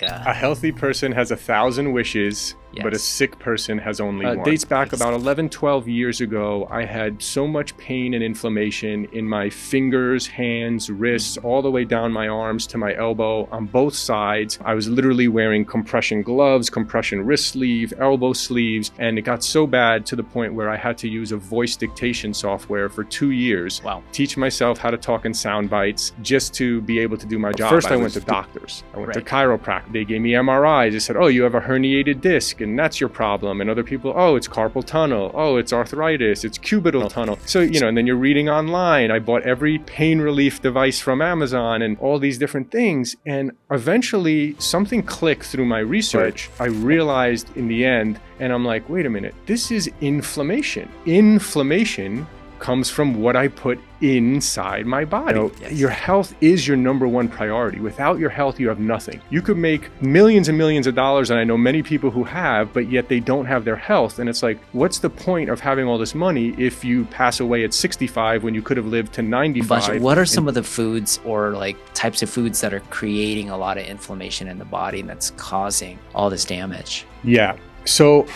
A healthy person has 1,000 wishes, but a sick person has only one. Dates back about 11, 12 years ago. I had so much pain and inflammation in my fingers, hands, wrists, all the way down my arms to my elbow on both sides. I was literally wearing compression gloves, compression wrist sleeve, elbow sleeves, and it got so bad to the point where I had to use a voice dictation software for 2 years. Wow. Teach myself how to talk in sound bites just to be able to do my job. First, I went to doctors. I went to chiropractic. They gave me MRIs. They said, oh, you have a herniated disc and that's your problem. And other people, oh, it's carpal tunnel. Oh, it's arthritis. It's cubital tunnel. So, and then you're reading online. I bought every pain relief device from Amazon and all these different things. And eventually something clicked through my research. I realized in the end, and I'm like, wait a minute, this is inflammation. Inflammation comes from what I put inside my body. Your health is your number one priority. Without your health, you have nothing. You could make millions and millions of dollars, and I know many people who have, but yet they don't have their health. And it's like, what's the point of having all this money if you pass away at 65 when you could have lived to 95? What are some of the foods or like types of foods that are creating a lot of inflammation in the body and that's causing all this damage? Yeah. So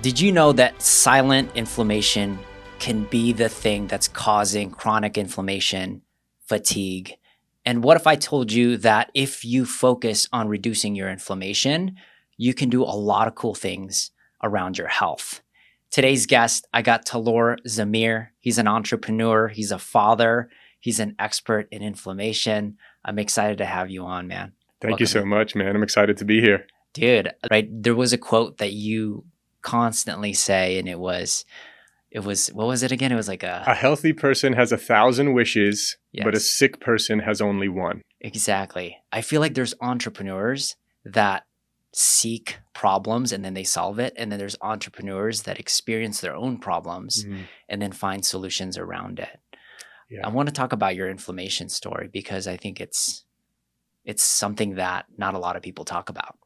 did you know that silent inflammation can be the thing that's causing chronic inflammation, fatigue? And what if I told you that if you focus on reducing your inflammation, you can do a lot of cool things around your health? Today's guest, I got Talor Zamir. He's an entrepreneur. He's a father. He's an expert in inflammation. I'm excited to have you on, man. Thank you so much, man. I'm excited to be here. Dude, right? There was a quote that you constantly say, and it was what was it again? It was like a healthy person has 1,000 wishes, but a sick person has only one. Exactly. I feel like there's entrepreneurs that seek problems and then they solve it, and then there's entrepreneurs that experience their own problems and then find solutions around it. I want to talk about your inflammation story because I think it's something that not a lot of people talk about.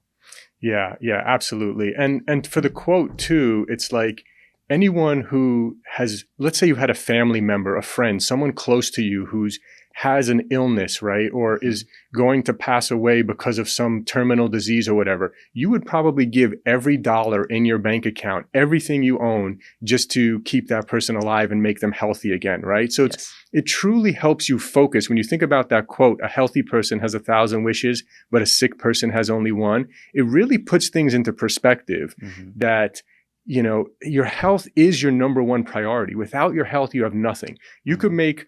Yeah, absolutely. And for the quote too, it's like anyone who has, let's say you had a family member, a friend, someone close to you who's has an illness, right? Or is going to pass away because of some terminal disease or whatever, you would probably give every dollar in your bank account, everything you own, just to keep that person alive and make them healthy again, right? So it truly helps you focus. When you think about that quote, a healthy person has 1,000 wishes, but a sick person has only one. It really puts things into perspective that, your health is your number one priority. Without your health, you have nothing. You could make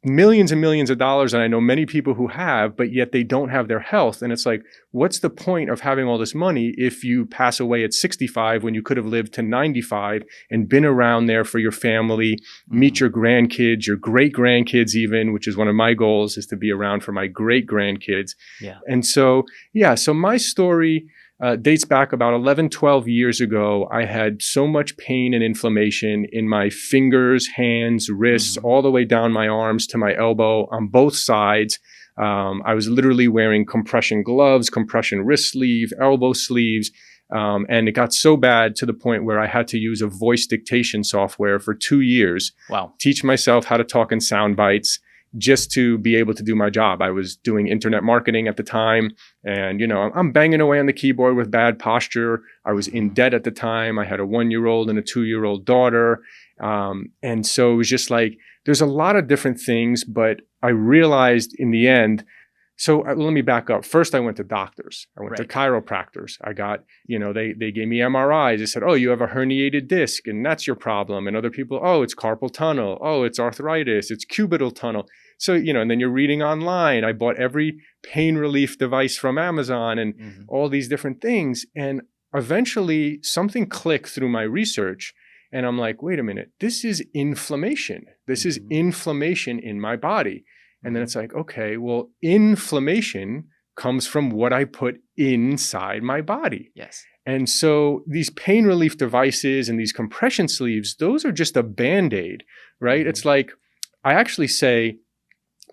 millions and millions of dollars, and I know many people who have, but yet they don't have their health. And it's like, what's the point of having all this money if you pass away at 65 when you could have lived to 95 and been around there for your family, meet your grandkids, your great grandkids even, which is one of my goals, is to be around for my great grandkids. And so my story dates back about 11, 12 years ago. I had so much pain and inflammation in my fingers, hands, wrists, all the way down my arms to my elbow on both sides. I was literally wearing compression gloves, compression wrist sleeve, elbow sleeves. And it got so bad to the point where I had to use a voice dictation software for 2 years. Wow. Teach myself how to talk in sound bites just to be able to do my job. I was doing internet marketing at the time, and I'm banging away on the keyboard with bad posture. I was in debt at the time. I had a 1-year-old and a 2-year-old daughter. And so it was just like, there's a lot of different things, but I realized in the end, so let me back up. First, I went to doctors. I went to chiropractors. I got, they gave me MRIs. They said, oh, you have a herniated disc and that's your problem. And other people, oh, it's carpal tunnel. Oh, it's arthritis. It's cubital tunnel. So, and then you're reading online. I bought every pain relief device from Amazon and all these different things. And eventually something clicked through my research. And I'm like, wait a minute, this is inflammation. This is inflammation in my body. And then it's like, okay, well, inflammation comes from what I put inside my body. And so these pain relief devices and these compression sleeves, those are just a Band-Aid, right? It's like, I actually say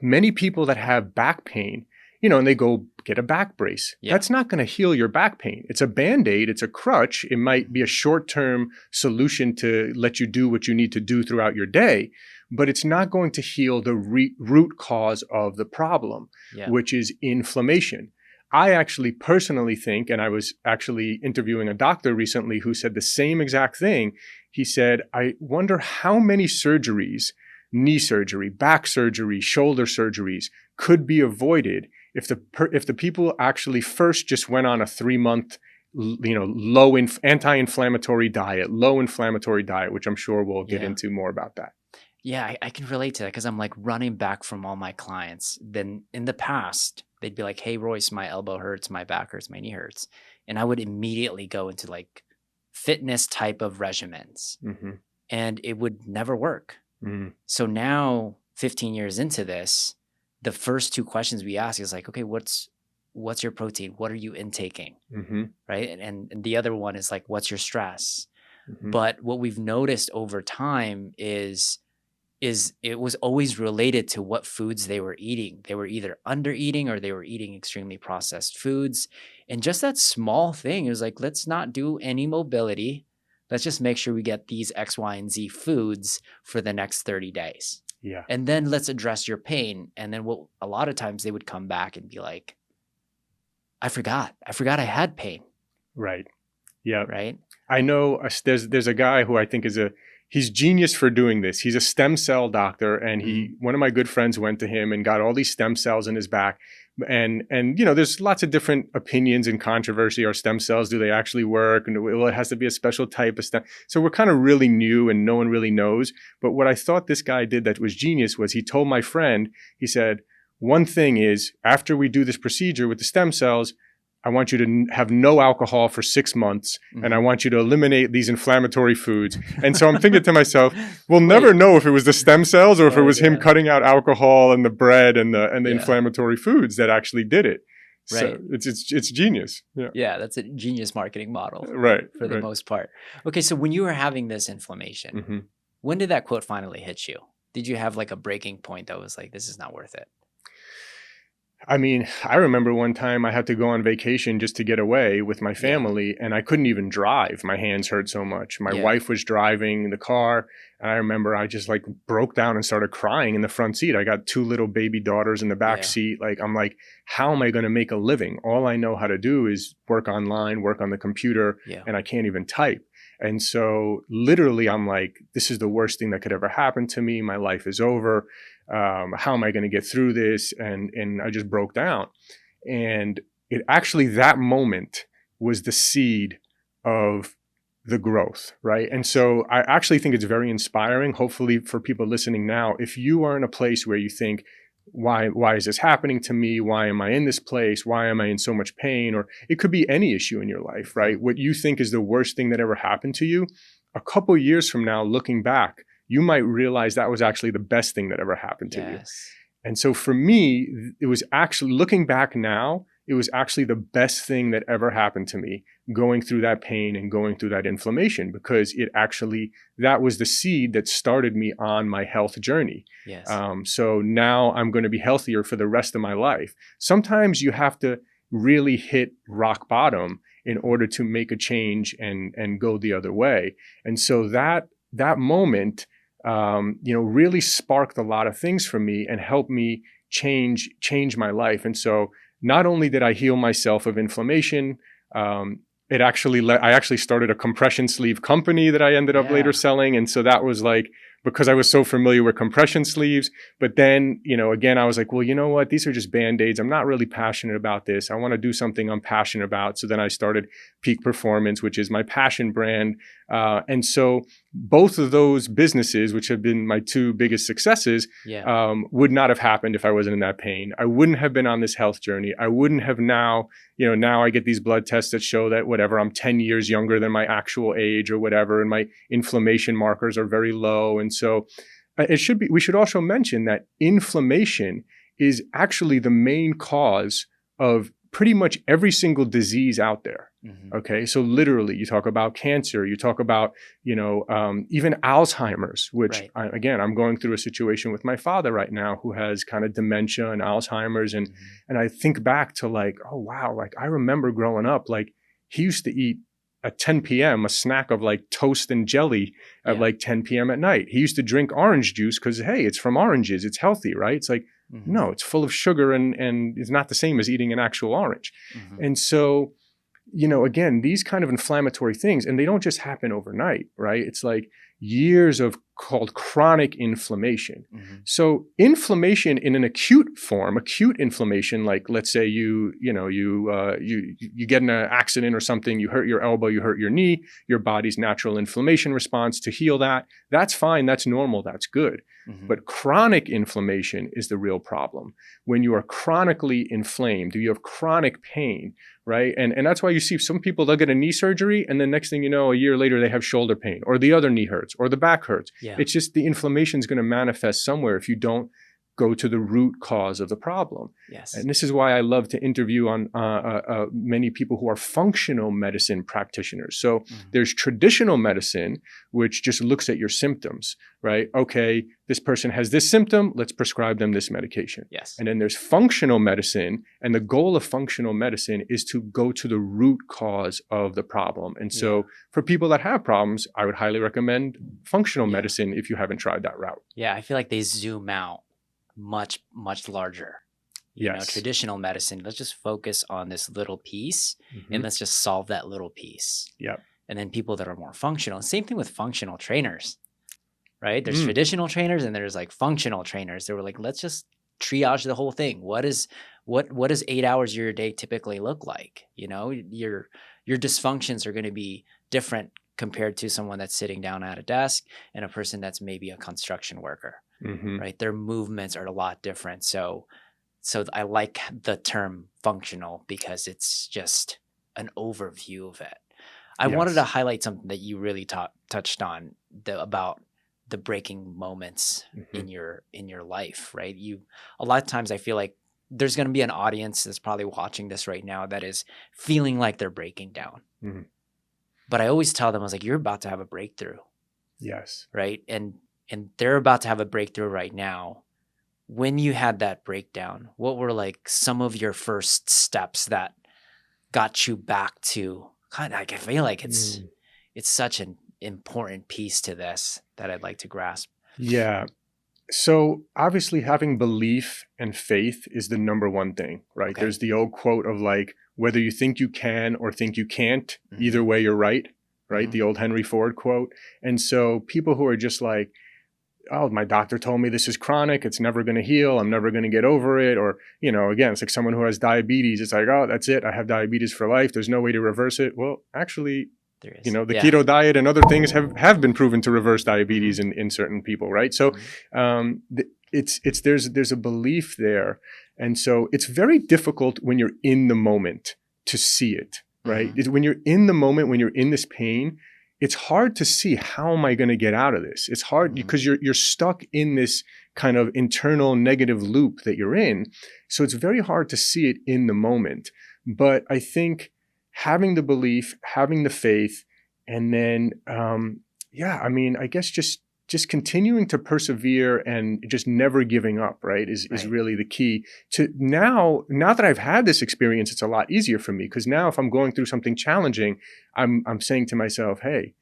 many people that have back pain, and they go get a back brace. That's not going to heal your back pain. It's a Band-Aid. It's a crutch. It might be a short-term solution to let you do what you need to do throughout your day. but it's not going to heal the root cause of the problem, Yeah. which is inflammation. I actually personally think, and I was actually interviewing a doctor recently who said the same exact thing. He said, I wonder how many surgeries, knee surgery, back surgery, shoulder surgeries, could be avoided if the people actually first just went on a 3-month, low anti-inflammatory diet, low inflammatory diet, which I'm sure we'll get into more about that. Yeah, I can relate to that because I'm like running back from all my clients. Then in the past, they'd be like, hey, Royce, my elbow hurts, my back hurts, my knee hurts. And I would immediately go into like fitness type of regimens, and it would never work. So now 15 years into this, the first 2 questions we ask is like, okay, what's your protein? What are you intaking? Right. And the other one is like, what's your stress? But what we've noticed over time is it was always related to what foods they were eating. They were either under eating or they were eating extremely processed foods. And just that small thing, it was like, let's not do any mobility. Let's just make sure we get these X, Y, and Z foods for the next 30 days. Yeah. And then let's address your pain. And then a lot of times they would come back and be like, I forgot I had pain. Right. Yeah. Right. I know there's a guy who I think he's genius for doing this. He's a stem cell doctor, and one of my good friends went to him and got all these stem cells in his back. And there's lots of different opinions and controversy. Are stem cells, do they actually work? And well, it has to be a special type of stem. So we're kind of really new and no one really knows. But what I thought this guy did that was genius was he told my friend, he said, one thing is, after we do this procedure with the stem cells, I want you to have no alcohol for 6 months, and I want you to eliminate these inflammatory foods. And so I'm thinking to myself, we'll never know if it was the stem cells or if it was him cutting out alcohol and the bread and the inflammatory foods that actually did it. Right. So it's genius. Yeah, that's a genius marketing model. Right. For the most part. Okay, so when you were having this inflammation, when did that quote finally hit you? Did you have like a breaking point that was like, this is not worth it? I mean, I remember one time I had to go on vacation just to get away with my family, and I couldn't even drive. My hands hurt so much. My wife was driving the car, and I remember I just like broke down and started crying in the front seat. I got 2 little baby daughters in the back seat. Like, I'm like, how am I going to make a living? All I know how to do is work online, work on the computer, and I can't even type. And so literally I'm like, this is the worst thing that could ever happen to me. My life is over. How am I going to get through this? And I just broke down. And it actually, that moment was the seed of the growth, right? And so I actually think it's very inspiring, hopefully for people listening now, if you are in a place where you think, why is this happening to me? Why am I in this place? Why am I in so much pain? Or it could be any issue in your life, right? What you think is the worst thing that ever happened to you, a couple years from now, looking back, you might realize that was actually the best thing that ever happened to you. And so for me, it was actually, looking back now, it was actually the best thing that ever happened to me, going through that pain and going through that inflammation, because it actually, that was the seed that started me on my health journey. So now I'm going to be healthier for the rest of my life. Sometimes you have to really hit rock bottom in order to make a change and go the other way. And so that moment, really sparked a lot of things for me and helped me change my life. And so not only did I heal myself of inflammation, I actually started a compression sleeve company that I ended up later selling. And so that was like, because I was so familiar with compression sleeves. But then, again, I was like, well, you know what? These are just Band-Aids. I'm not really passionate about this. I want to do something I'm passionate about. So then I started Peak Performance, which is my passion brand. And so both of those businesses, which have been my 2 biggest successes, would not have happened if I wasn't in that pain. I wouldn't have been on this health journey. I wouldn't have now I get these blood tests that show that whatever, I'm 10 years younger than my actual age or whatever, and my inflammation markers are very low. And so we should also mention that inflammation is actually the main cause of pretty much every single disease out there. Okay. So literally you talk about cancer, you talk about, even Alzheimer's, which I'm going through a situation with my father right now who has kind of dementia and Alzheimer's. And I think back to like, oh wow, like I remember growing up, like he used to eat at 10 p.m. a snack of like toast and jelly at like 10 p.m. at night. He used to drink orange juice because, hey, it's from oranges. It's healthy, right? It's like, no, it's full of sugar and it's not the same as eating an actual orange. And so, you know, again, these kind of inflammatory things, and they don't just happen overnight, right? It's like years of called chronic inflammation. So inflammation in an acute form, acute inflammation, like let's say you get in an accident or something, you hurt your elbow, you hurt your knee, your body's natural inflammation response to heal that. That's fine. That's normal. That's good. But chronic inflammation is the real problem. When you are chronically inflamed, you have chronic pain, right? And that's why you see some people, they'll get a knee surgery and then next thing you know, a year later, they have shoulder pain or the other knee hurts or the back hurts. It's just the inflammation is going to manifest somewhere if you don't go to the root cause of the problem. And this is why I love to interview on many people who are functional medicine practitioners. So there's traditional medicine, which just looks at your symptoms, right? Okay, this person has this symptom, let's prescribe them this medication. And then there's functional medicine, and the goal of functional medicine is to go to the root cause of the problem. And so for people that have problems, I would highly recommend functional medicine if you haven't tried that route. I feel like they zoom out much larger. You know, traditional medicine, let's just focus on this little piece and let's just solve that little piece. And then people that are more functional, same thing with functional trainers, right? There's traditional trainers and there's like functional trainers. They were like, let's just triage the whole thing. What does 8 hours of your day typically look like? You know, your dysfunctions are going to be different compared to someone that's sitting down at a desk and a person that's maybe a construction worker. Right? Their movements are a lot different. So I like the term functional because it's just an overview of it. I wanted to highlight something that you really touched on about the breaking moments in your life, right? A lot of times I feel like there's going to be an audience that's probably watching this right now that is feeling like they're breaking down. But I always tell them, I was like, you're about to have a breakthrough. Right? And they're about to have a breakthrough right now. When you had that breakdown, what were like some of your first steps that got you back to kind of, like, I feel like it's such an important piece to this that I'd like to grasp. So obviously having belief and faith is the number one thing, right? There's the old quote of like, whether you think you can or think you can't, either way you're right? The old Henry Ford quote. And so people who are just like, oh, my doctor told me this is chronic, it's never going to heal, I'm never going to get over it. Or, you know, again, it's like someone who has diabetes. It's like, oh, that's it, I have diabetes for life, there's no way to reverse it. Well, actually, there is. You know, the keto diet and other things have been proven to reverse diabetes in certain people, right? So there's a belief there. And so it's very difficult when you're in the moment to see it, right? When you're in the moment, when you're in this pain, it's hard to see, how am I going to get out of this? It's hard because you're stuck in this kind of internal negative loop that you're in. So it's very hard to see it in the moment. But I think having the belief, having the faith, and then, I guess just continuing to persevere and just never giving up, right, is really the key. To now that I've had this experience, it's a lot easier for me, because now if I'm going through something challenging, I'm saying to myself, hey,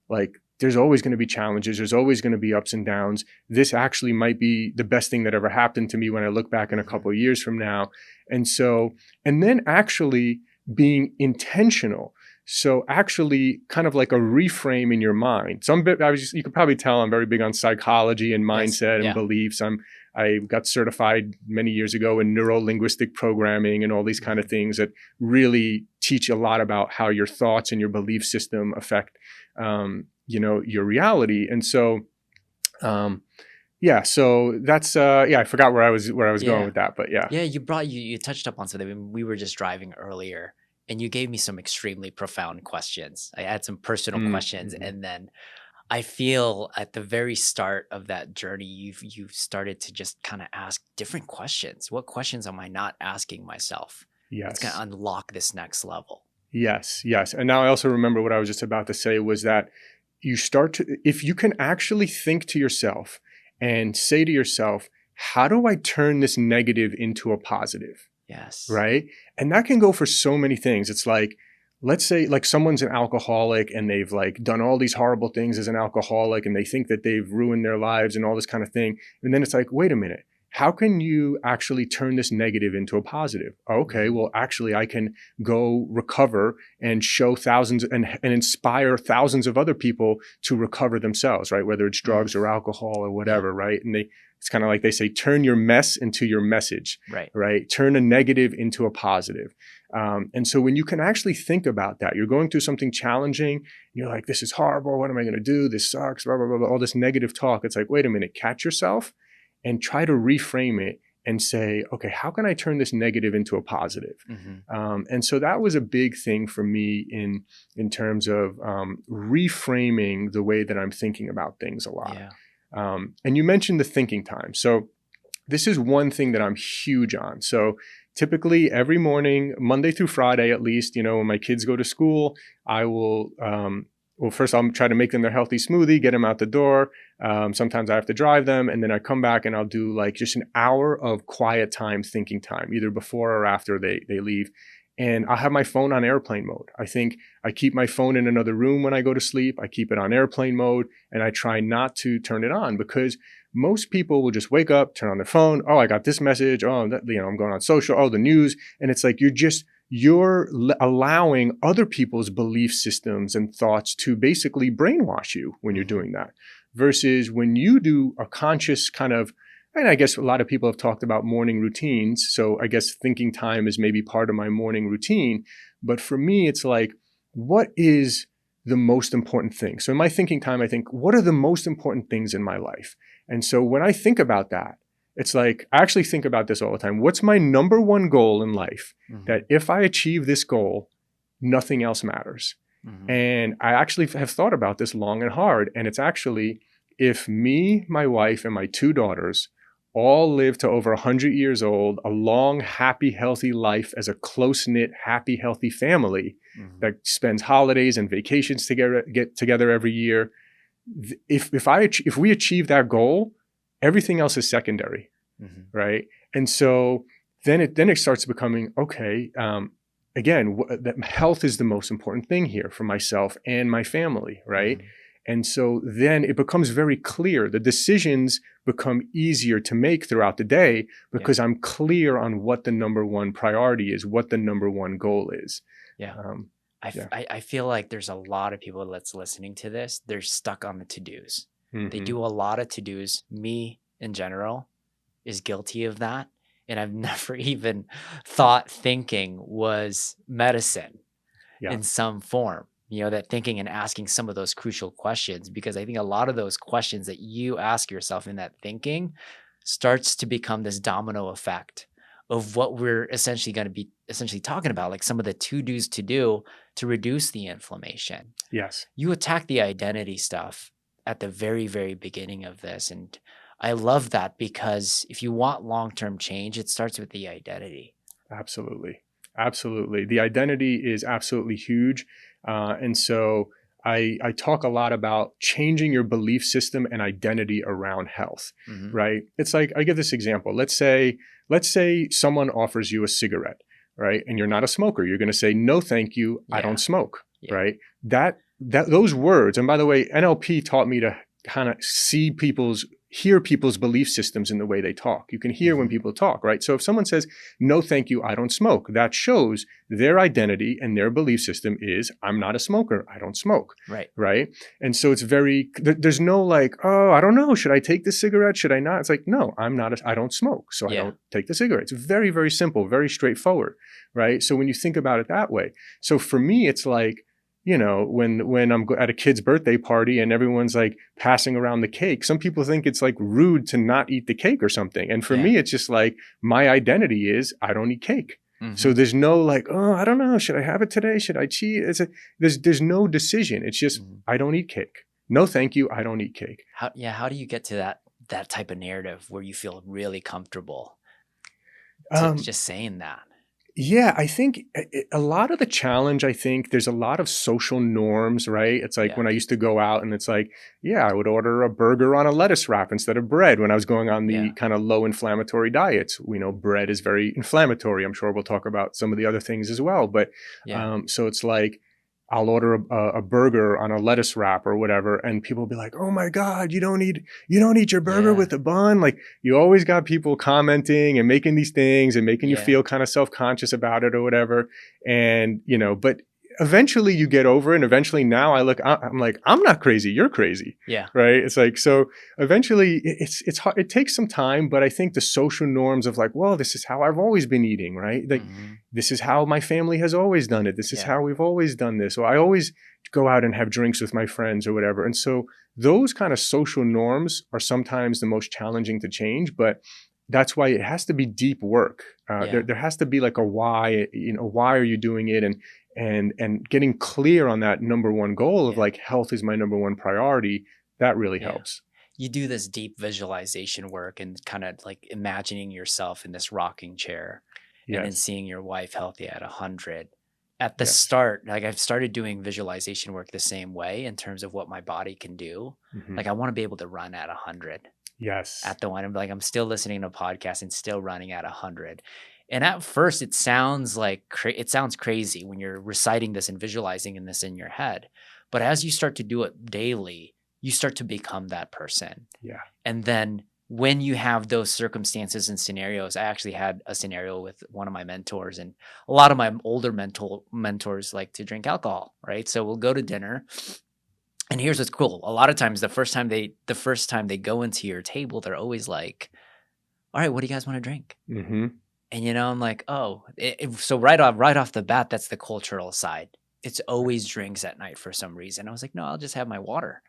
like, there's always going to be challenges. There's always going to be ups and downs. This actually might be the best thing that ever happened to me when I look back in a couple of years from now. And then actually being intentional. So actually kind of like a reframe in your mind. You could probably tell I'm very big on psychology and mindset and beliefs. I got certified many years ago in neuro-linguistic programming and all these kind of things that really teach a lot about how your thoughts and your belief system affect, your reality. And so, so that's, I forgot where I was going with that, but you touched up on something. We were just driving earlier, and you gave me some extremely profound questions. I had some personal questions, and then I feel at the very start of that journey, you've started to just kind of ask different questions. What questions am I not asking myself? It's going to unlock this next level. Yes. And now I also remember what I was just about to say was that if you can actually think to yourself and say to yourself, how do I turn this negative into a positive? Yes. Right? And that can go for so many things. It's like, let's say like someone's an alcoholic and they've like done all these horrible things as an alcoholic and they think that they've ruined their lives and all this kind of thing. And then it's like, wait a minute, how can you actually turn this negative into a positive? Okay, well, actually I can go recover and show thousands and inspire thousands of other people to recover themselves, right? Whether it's drugs or alcohol or whatever, right? And it's kind of like they say, turn your mess into your message, right? Turn a negative into a positive. And so when you can actually think about that, you're going through something challenging, you're like, this is horrible. What am I going to do? This sucks, blah, blah, blah, blah, all this negative talk. It's like, wait a minute, catch yourself and try to reframe it and say, okay, how can I turn this negative into a positive? And so that was a big thing for me in terms of reframing the way that I'm thinking about things a lot. And you mentioned the thinking time. So this is one thing that I'm huge on. So typically every morning, Monday through Friday, at least, when my kids go to school, I will, well, first I'll try to make them their healthy smoothie, get them out the door. Sometimes I have to drive them, and then I come back and I'll do like just an hour of quiet time, thinking time, either before or after they leave. And I have my phone on airplane mode. I think I keep my phone in another room when I go to sleep. I keep it on airplane mode, and I try not to turn it on because most people will just wake up, turn on their phone. Oh, I got this message. Oh, I'm going on social. Oh, the news. And it's like you're allowing other people's belief systems and thoughts to basically brainwash you when you're doing that. Versus when you do a conscious kind of, and I guess a lot of people have talked about morning routines. So I guess thinking time is maybe part of my morning routine. But for me, it's like, what is the most important thing? So in my thinking time, I think, what are the most important things in my life? And so when I think about that, it's like, I actually think about this all the time. What's my number one goal in life? That if I achieve this goal, nothing else matters. And I actually have thought about this long and hard. And it's actually, if me, my wife, and my 2 daughters all live to over 100 years old, a long, happy, healthy life as a close-knit, happy, healthy family that spends holidays and vacations together, get together every year. If we achieve that goal, everything else is secondary, right? And so then it starts becoming, okay, again, that health is the most important thing here for myself and my family, right? And so then it becomes very clear. The decisions become easier to make throughout the day because I'm clear on what the number one priority is, what the number one goal is. I feel like there's a lot of people that's listening to this. They're stuck on the to-dos. They do a lot of to-dos. Me, in general, is guilty of that. And I've never even thought thinking was medicine in some form. That thinking and asking some of those crucial questions, because I think a lot of those questions that you ask yourself in that thinking starts to become this domino effect of what we're essentially going to be talking about, like some of the to-dos to do to reduce the inflammation. Yes. You attack the identity stuff at the very, very beginning of this. And I love that because if you want long-term change, it starts with the identity. Absolutely. Absolutely. The identity is absolutely huge. And so I talk a lot about changing your belief system and identity around health, right? It's like, I give this example. Let's say someone offers you a cigarette, right? And you're not a smoker. You're going to say, no, thank you. I don't smoke, right? Those words, and by the way, NLP taught me to kind of hear people's belief systems in the way they talk. You can hear when people talk, right? So if someone says, no, thank you, I don't smoke, that shows their identity and their belief system is, I'm not a smoker, I don't smoke, right? And so it's there's no like, oh, I don't know, should I take the cigarette? Should I not? It's like, no, I don't smoke, so I don't take the cigarette. It's very, very simple, very straightforward, right? So when you think about it that way, so for me, it's like, when I'm at a kid's birthday party and everyone's like passing around the cake, some people think it's like rude to not eat the cake or something. And for me, it's just like, my identity is I don't eat cake. So there's no like, oh, I don't know, should I have it today? Should I cheat? There's no decision. It's just, I don't eat cake. No, thank you. I don't eat cake. How do you get to that type of narrative where you feel really comfortable just saying that? Yeah, I think a lot of the challenge, I think there's a lot of social norms, right? It's like Yeah. when I used to go out and it's like, yeah, I would order a burger on a lettuce wrap instead of bread when I was going on the Yeah. kind of low inflammatory diets. We know bread is very inflammatory. I'm sure we'll talk about some of the other things as well. But Yeah. so it's like, I'll order a burger on a lettuce wrap or whatever, and people will be like, "Oh my God, you don't eat your burger Yeah. with a bun." Like you always got people commenting and making these things and making you Yeah. feel kind of self-conscious about it or whatever. And but eventually you get over it. And eventually now I'm like, I'm not crazy, you're crazy. Yeah. Right. It's like, so eventually it's hard. It takes some time, but I think the social norms of like, well, this is how I've always been eating, right? Like this is how my family has always done it. This is Yeah. how we've always done this. Or I always go out and have drinks with my friends or whatever. And so those kind of social norms are sometimes the most challenging to change, but that's why it has to be deep work. Yeah. There has to be like a why, why are you doing it? And getting clear on that number one goal of Yeah. like health is my number one priority. That really Yeah. helps. You do this deep visualization work and kind of like imagining yourself in this rocking chair and then Yes. seeing your wife healthy at 100. At the Yes. start, like I've started doing visualization work the same way in terms of what my body can do. Mhm. Like I want to be able to run at 100 Yes. at the one. I'm like, I'm still listening to a podcast and still running at 100. And at first it sounds like, it sounds crazy when you're reciting this and visualizing in this in your head. But as you start to do it daily, you start to become that person. Yeah. And then when you have those circumstances and scenarios, I actually had a scenario with one of my mentors, and a lot of my older mentors like to drink alcohol, right? So we'll go to dinner, and here's what's cool. A lot of times, the first time they go into your table, they're always like, "All right, what do you guys want to drink?" Mm-hmm. And I'm like, "Oh," so right off the bat, that's the cultural side. It's always drinks at night for some reason. I was like, "No, I'll just have my water."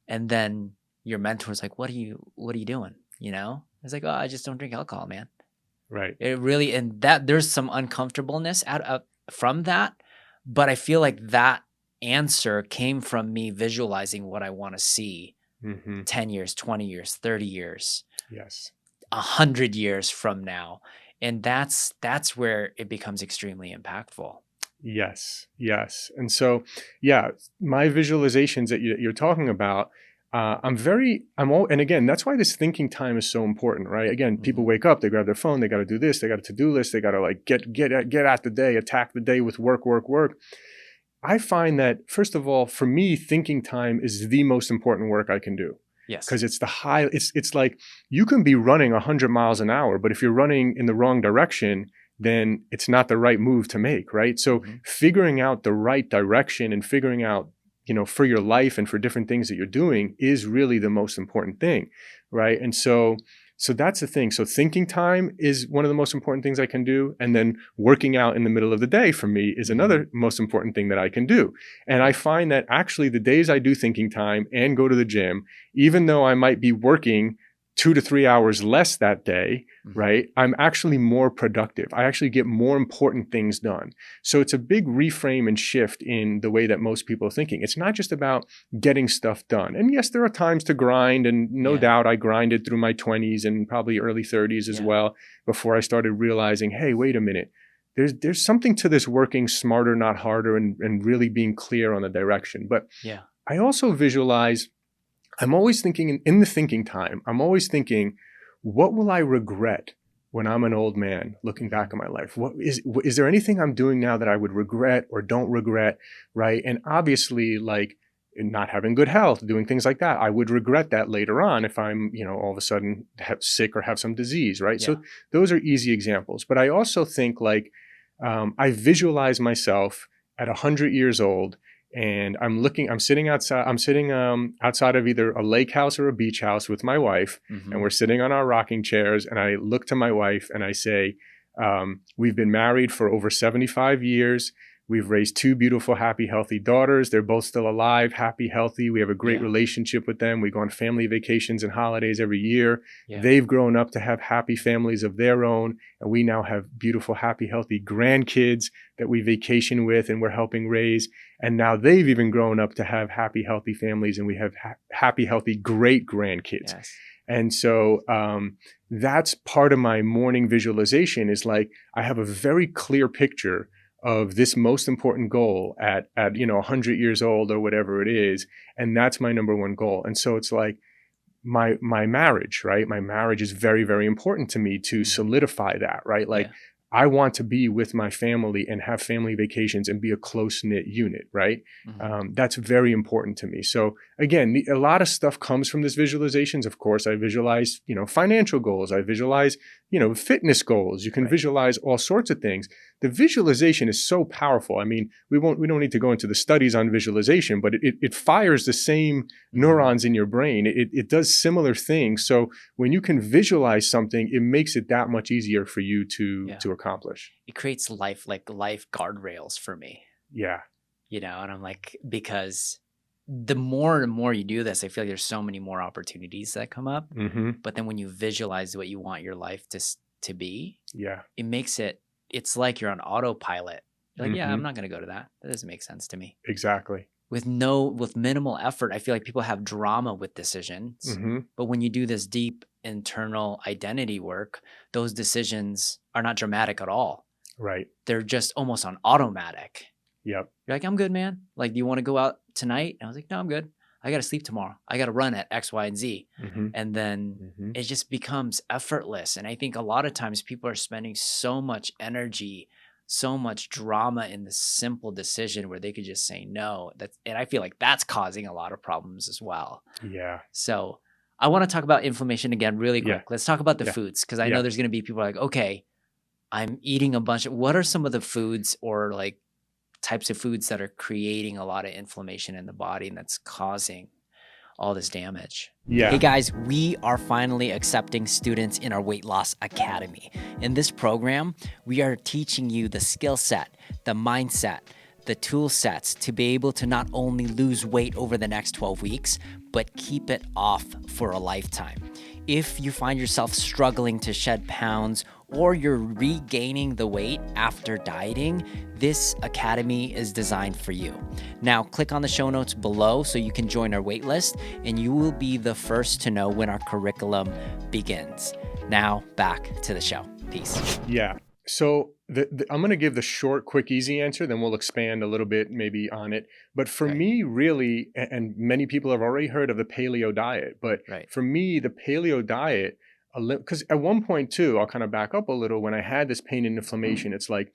And then your mentor's like, what are you doing? I was like, oh, I just don't drink alcohol, man. Right. It really, and that there's some uncomfortableness out from that. But I feel like that answer came from me visualizing what I want to see 10 years, 20 years, 30 years, Yes, 100 years from now. And that's where it becomes extremely impactful. Yes. And so, yeah, my visualizations that you're talking about, and again, that's why this thinking time is so important, right? Again, people wake up, they grab their phone, they got to do this, they got a to-do list, they got to like get at the day, attack the day with work. I find that, first of all, for me, thinking time is the most important work I can do. Yes. Because it's like you can be running 100 miles an hour, but if you're running in the wrong direction, then it's not the right move to make, right? So figuring out the right direction and figuring out, for your life and for different things that you're doing is really the most important thing, right? And so that's the thing. So thinking time is one of the most important things I can do. And then working out in the middle of the day for me is another most important thing that I can do. And I find that actually the days I do thinking time and go to the gym, even though I might be working 2 to 3 hours less that day, right? I'm actually more productive. I actually get more important things done. So it's a big reframe and shift in the way that most people are thinking. It's not just about getting stuff done. And yes, there are times to grind, and no doubt I grinded through my 20s and probably early 30s as well before I started realizing, hey, wait a minute. There's something to this working smarter, not harder, and really being clear on the direction. But I also visualize, I'm always thinking in the thinking time, I'm always thinking, what will I regret when I'm an old man looking back at my life? Is there anything I'm doing now that I would regret or don't regret, right? And obviously, like not having good health, doing things like that, I would regret that later on if I'm, all of a sudden sick or have some disease, right? So those are easy examples. But I also think like I visualize myself at 100 years old, and I'm sitting outside of either a lake house or a beach house with my wife, and we're sitting on our rocking chairs, and I look to my wife and I say, we've been married for over 75 years. We've raised 2 beautiful, happy, healthy daughters. They're both still alive, happy, healthy. We have a great relationship with them. We go on family vacations and holidays every year. Yeah. They've grown up to have happy families of their own. And we now have beautiful, happy, healthy grandkids that we vacation with and we're helping raise. And now they've even grown up to have happy, healthy families, and we have happy, healthy, great grandkids. Yes. And so that's part of my morning visualization is like, I have a very clear picture of this most important goal at 100 years old or whatever it is. And that's my number one goal. And so it's like my marriage, right? My marriage is very, very important to me to solidify that, right? Like, I want to be with my family and have family vacations and be a close-knit unit, right? That's very important to me. So again, a lot of stuff comes from this visualizations. Of course, I visualize, financial goals. I visualize, fitness goals. You can visualize all sorts of things. The visualization is so powerful. I mean, we don't need to go into the studies on visualization, but it fires the same neurons in your brain. It does similar things. So when you can visualize something, it makes it that much easier for you to accomplish. It creates life guardrails for me. Yeah. And I'm like, because the more and more you do this, I feel like there's so many more opportunities that come up. But then when you visualize what you want your life to be, it makes it's like you're on autopilot. You're like, I'm not going to go to that. That doesn't make sense to me. Exactly. With minimal effort, I feel like people have drama with decisions. But when you do this deep internal identity work, those decisions are not dramatic at all. Right. They're just almost on automatic. Yep. You're like, I'm good, man. Like, do you want to go out tonight? And I was like, no, I'm good. I got to sleep tomorrow. I got to run at X, Y, and Z. And then it just becomes effortless. And I think a lot of times people are spending so much energy, so much drama in the simple decision where they could just say no. And I feel like that's causing a lot of problems as well. Yeah. So I want to talk about inflammation again really quick. Let's talk about the foods, because I know there's going to be people like, okay, I'm eating a bunch of, what are some of the foods or like types of foods that are creating a lot of inflammation in the body and that's causing all this damage? Hey guys, we are finally accepting students in our Weight Loss Academy. In this program, we are teaching you the skill set, the mindset, the tool sets to be able to not only lose weight over the next 12 weeks, but keep it off for a lifetime. If you find yourself struggling to shed pounds or you're regaining the weight after dieting, this academy is designed for you. Now, click on the show notes below so you can join our wait list, and you will be the first to know when our curriculum begins. Now, back to the show. Peace. Yeah. So I'm going to give the short, quick, easy answer, then we'll expand a little bit maybe on it. But for me, really, and many people have already heard of the paleo diet, but for me, the paleo diet, because at one point too, I'll kind of back up a little, when I had this pain and inflammation, it's like,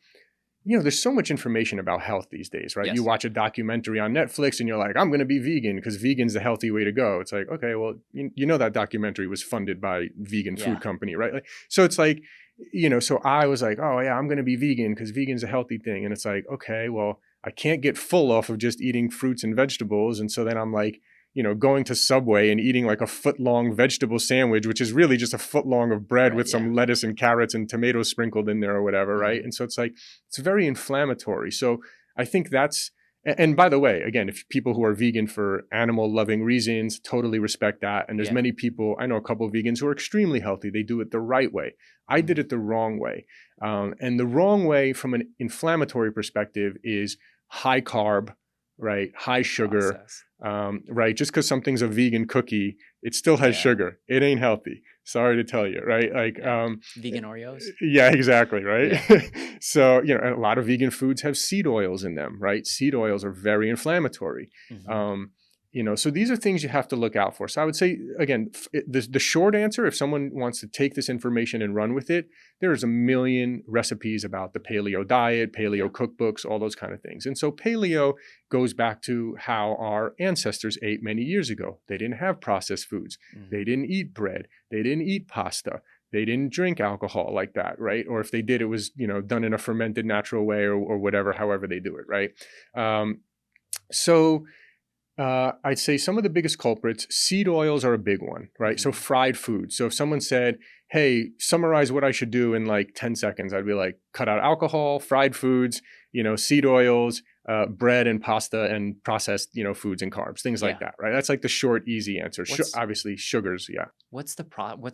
there's so much information about health these days, right? You watch a documentary on Netflix and you're like, I'm going to be vegan because vegan's the healthy way to go. It's like, okay, well, that documentary was funded by vegan food company, right? Like, so it's like, so I was like, oh yeah, I'm going to be vegan because vegan's a healthy thing. And it's like, okay, well, I can't get full off of just eating fruits and vegetables. And so then I'm like, going to Subway and eating like a foot-long vegetable sandwich, which is really just a foot-long of bread with some lettuce and carrots and tomatoes sprinkled in there or whatever, right? And so it's like, it's very inflammatory. So I think that's, and by the way, again, if people who are vegan for animal-loving reasons, totally respect that. And there's many people, I know a couple of vegans who are extremely healthy. They do it the right way. I did it the wrong way. And the wrong way from an inflammatory perspective is high carb, right? High sugar, right? Just because something's a vegan cookie, it still has sugar. It ain't healthy. Sorry to tell you, right? Like vegan Oreos. Yeah, exactly, right? So, a lot of vegan foods have seed oils in them, right? Seed oils are very inflammatory. So these are things you have to look out for. So I would say, again, the short answer, if someone wants to take this information and run with it, there's a million recipes about the paleo diet, paleo cookbooks, all those kind of things. And so paleo goes back to how our ancestors ate many years ago. They didn't have processed foods. They didn't eat bread. They didn't eat pasta. They didn't drink alcohol like that, right? Or if they did, it was, done in a fermented natural way or whatever, however they do it, right? I'd say some of the biggest culprits, seed oils are a big one, right? So fried food. So if someone said, hey, summarize what I should do in like 10 seconds, I'd be like, cut out alcohol, fried foods, seed oils, bread and pasta and processed, foods and carbs, things like Yeah. that, right? That's like the short, easy answer. What's Obviously, sugars, yeah. what's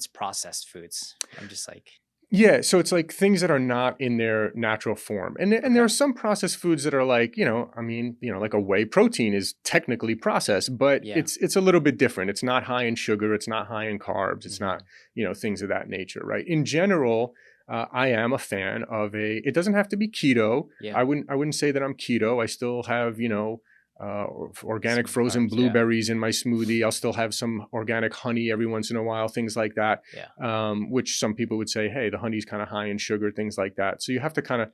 processed foods? I'm just like, Yeah, so it's like things that are not in their natural form. And there okay. are some processed foods that are like, like a whey protein is technically processed, but Yeah. it's a little bit different. It's not high in sugar, it's not high in carbs, it's Hmm. not, things of that nature, right? In general, I am a fan of it doesn't have to be keto. Yeah. I wouldn't say that I'm keto. I still have, uh, organic Some frozen carbs. Yeah. blueberries in my smoothie. I'll still have some organic honey every once in a while, things like that, Yeah. which some people would say, hey, the honey's kind of high in sugar, things like that. So you have to kind of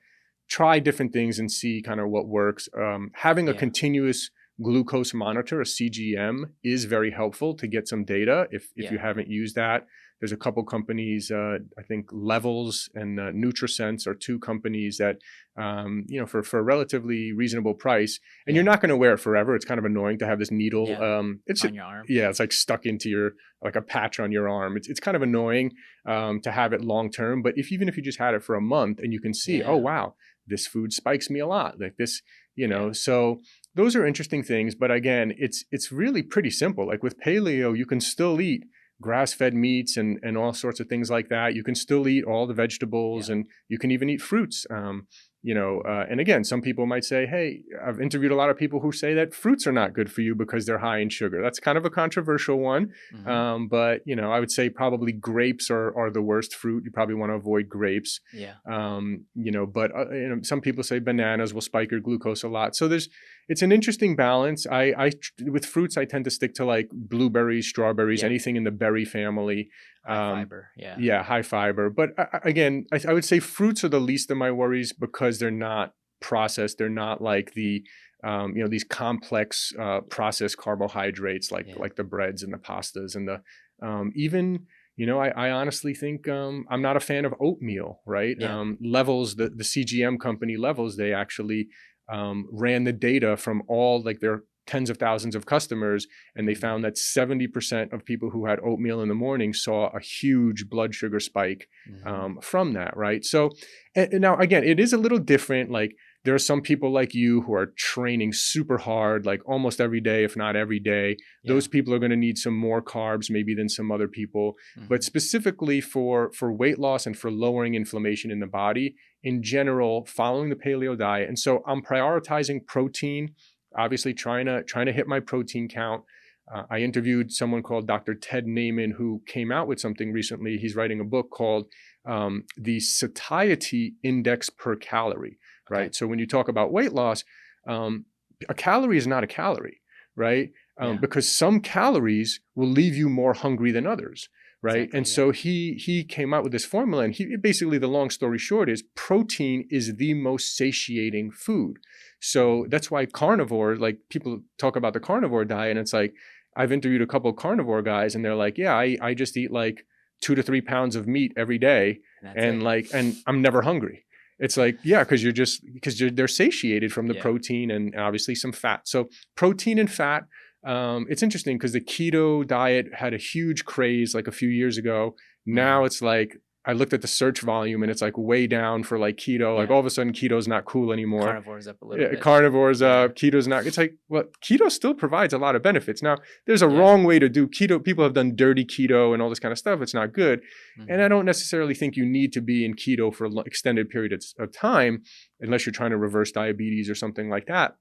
try different things and see kind of what works. Having a Yeah. continuous glucose monitor, a CGM, is very helpful to get some data if Yeah. you haven't used that. There's a couple companies, I think Levels and NutriSense are two companies that, for a relatively reasonable price, and you're Yeah. not going to wear it forever. It's kind of annoying to have this needle. Yeah. It's On your arm. yeah, it's like stuck into like a patch on your arm. It's kind of annoying to have it long term. But even if you just had it for a month and you can see, oh Yeah. wow, this food spikes me a lot, like this, Yeah. So those are interesting things. But again, it's really pretty simple. Like with paleo, you can still eat grass-fed meats and all sorts of things like that. You can still eat all the vegetables, Yeah. and you can even eat fruits. And again, some people might say, hey, I've interviewed a lot of people who say that fruits are not good for you because they're high in sugar. That's kind of a controversial one. Hmm. But I would say probably grapes are the worst fruit. You probably want to avoid grapes. Yeah. But some people say bananas will spike your glucose a lot. So it's an interesting balance. With fruits, I tend to stick to like blueberries, strawberries, Yeah. anything in the berry family. High fiber. Yeah. Yeah, high fiber. But again, I would say fruits are the least of my worries because they're not processed. They're not like these complex processed carbohydrates Yeah. like the breads and the pastas and the even. I honestly think I'm not a fan of oatmeal, right? Yeah. Levels, the CGM company Levels, they actually ran the data from all like their tens of thousands of customers, and they found that 70% of people who had oatmeal in the morning saw a huge blood sugar spike Hmm. from that, right? So, and now again, it is a little different. Like there are some people like you who are training super hard, like almost every day, if not every day. Yeah. Those people are going to need some more carbs maybe than some other people. Hmm. But specifically for weight loss and for lowering inflammation in the body, in general, following the paleo diet. And so I'm prioritizing protein, obviously trying to hit my protein count. I interviewed someone called Dr. Ted Naiman, who came out with something recently. He's writing a book called the Satiety Index per Calorie, right? Okay. So when you talk about weight loss, a calorie is not a calorie, right? Yeah. Because some calories will leave you more hungry than others, right? Exactly, And yeah. so he came out with this formula, and he basically, the long story short is protein is the most satiating food. So that's why carnivore, like people talk about the carnivore diet, and it's like I've interviewed a couple of carnivore guys, and they're like, yeah, I just eat like 2 to 3 pounds of meat every day, And that's it. and I'm never hungry. It's like, yeah, because they're satiated from the Yeah. protein and obviously some fat. So protein and fat. It's interesting because the keto diet had a huge craze like a few years ago. Now it's like I looked at the search volume and it's like way down for like keto. Like Yeah. all of a sudden keto's not cool anymore. Carnivore's up a little bit. Carnivores Yeah. up, keto's not. It's like, well, keto still provides a lot of benefits. Now, there's a Yeah. wrong way to do keto. People have done dirty keto and all this kind of stuff. It's not good. Mhm. And I don't necessarily think you need to be in keto for extended periods of time unless you're trying to reverse diabetes or something like that.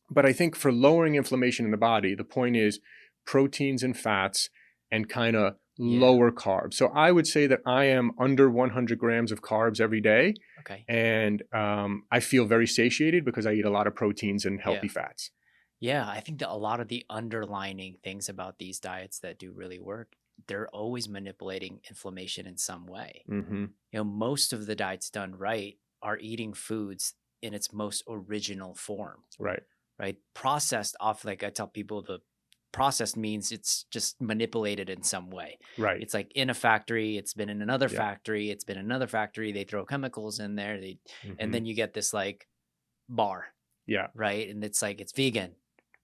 But I think for lowering inflammation in the body, the point is proteins and fats and kind of lower carbs. So I would say that I am under 100 grams of carbs every day. Okay. And I feel very satiated because I eat a lot of proteins and healthy fats. Yeah, I think that a lot of the underlining things about these diets that do really work, they're always manipulating inflammation in some way. Mm-hmm. Most of the diets done right are eating foods in its most original form. Right. Right. Processed off, like I tell people, the processed means it's just manipulated in some way. Right. It's like in a factory, it's been in another factory, it's been another factory, they throw chemicals in there, and then you get this like bar. Yeah. Right. And it's like it's vegan,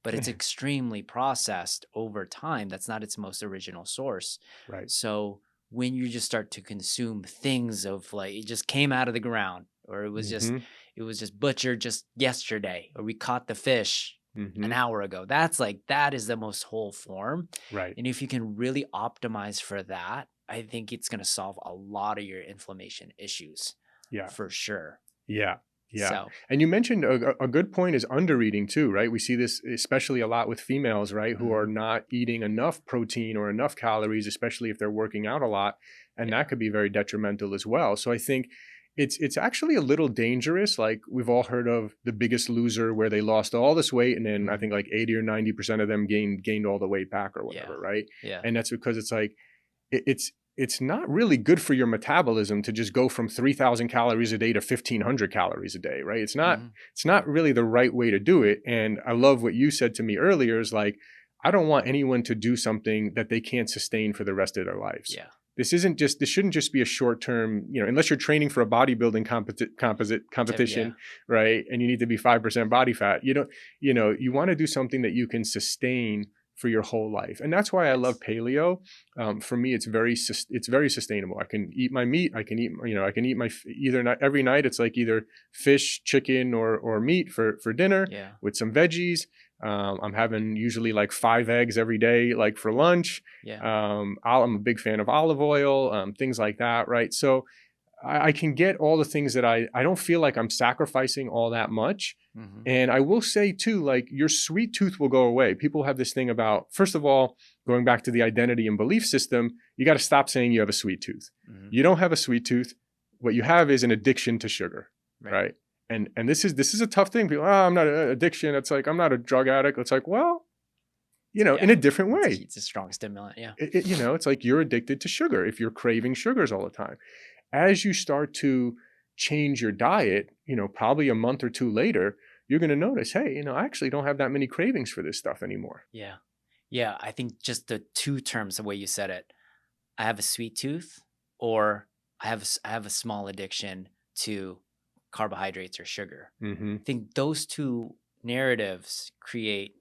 but it's extremely processed over time. That's not its most original source. Right. So when you just start to consume things of like it just came out of the ground, or it was just it was just butchered just yesterday, or we caught the fish an hour ago. That is the most whole form. Right. And if you can really optimize for that, I think it's going to solve a lot of your inflammation issues. Yeah. For sure. Yeah. Yeah. So, and you mentioned a good point is undereating too, right? We see this especially a lot with females, right? Who are not eating enough protein or enough calories, especially if they're working out a lot. And that could be very detrimental as well. So I think it's actually a little dangerous. Like we've all heard of The Biggest Loser, where they lost all this weight and then I think like 80 or 90% of them gained all the weight back or whatever, right? Yeah. And that's because it's like it's not really good for your metabolism to just go from 3,000 calories a day to 1,500 calories a day, right? It's not really the right way to do it. And I love what you said to me earlier is like, I don't want anyone to do something that they can't sustain for the rest of their lives. Yeah. This shouldn't just be a short term, unless you're training for a bodybuilding competition, right? And you need to be 5% body fat. You want to do something that you can sustain for your whole life. And that's why I love paleo. For me, it's very sustainable. I can eat my meat. I can eat my every night. It's like either fish, chicken, or meat for dinner with some veggies. I'm having usually like 5 eggs every day, like for lunch. I'm a big fan of olive oil, things like that. Right. So I can get all the things that I don't feel like I'm sacrificing all that much. And I will say too, like your sweet tooth will go away. People have this thing about, first of all, going back to the identity and belief system, you got to stop saying you have a sweet tooth. You don't have a sweet tooth. What you have is an addiction to sugar, right? And this is a tough thing. People, I'm not an addiction. It's like, I'm not a drug addict. It's like, well, in a different way. It's a strong stimulant. Yeah. It's like you're addicted to sugar if you're craving sugars all the time. As you start to change your diet, probably a month or two later, you're going to notice, hey, I actually don't have that many cravings for this stuff anymore. Yeah. Yeah. I think just the two terms, the way you said it, I have a sweet tooth, or I have a small addiction to carbohydrates or sugar. I think those two narratives create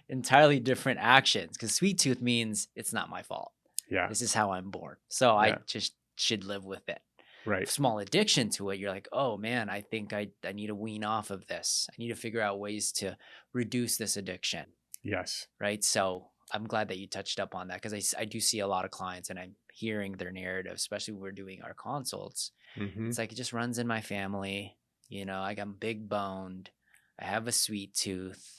entirely different actions, because sweet tooth means it's not my fault. Yeah. This is how I'm born. So I just should live with it. Right. Small addiction to it, you're like, oh man, I think I need to wean off of this. I need to figure out ways to reduce this addiction. Yes. Right. So I'm glad that you touched up on that, because I do see a lot of clients and I'm hearing their narrative, especially when we're doing our consults. It's like, it just runs in my family. Like I'm big boned. I have a sweet tooth.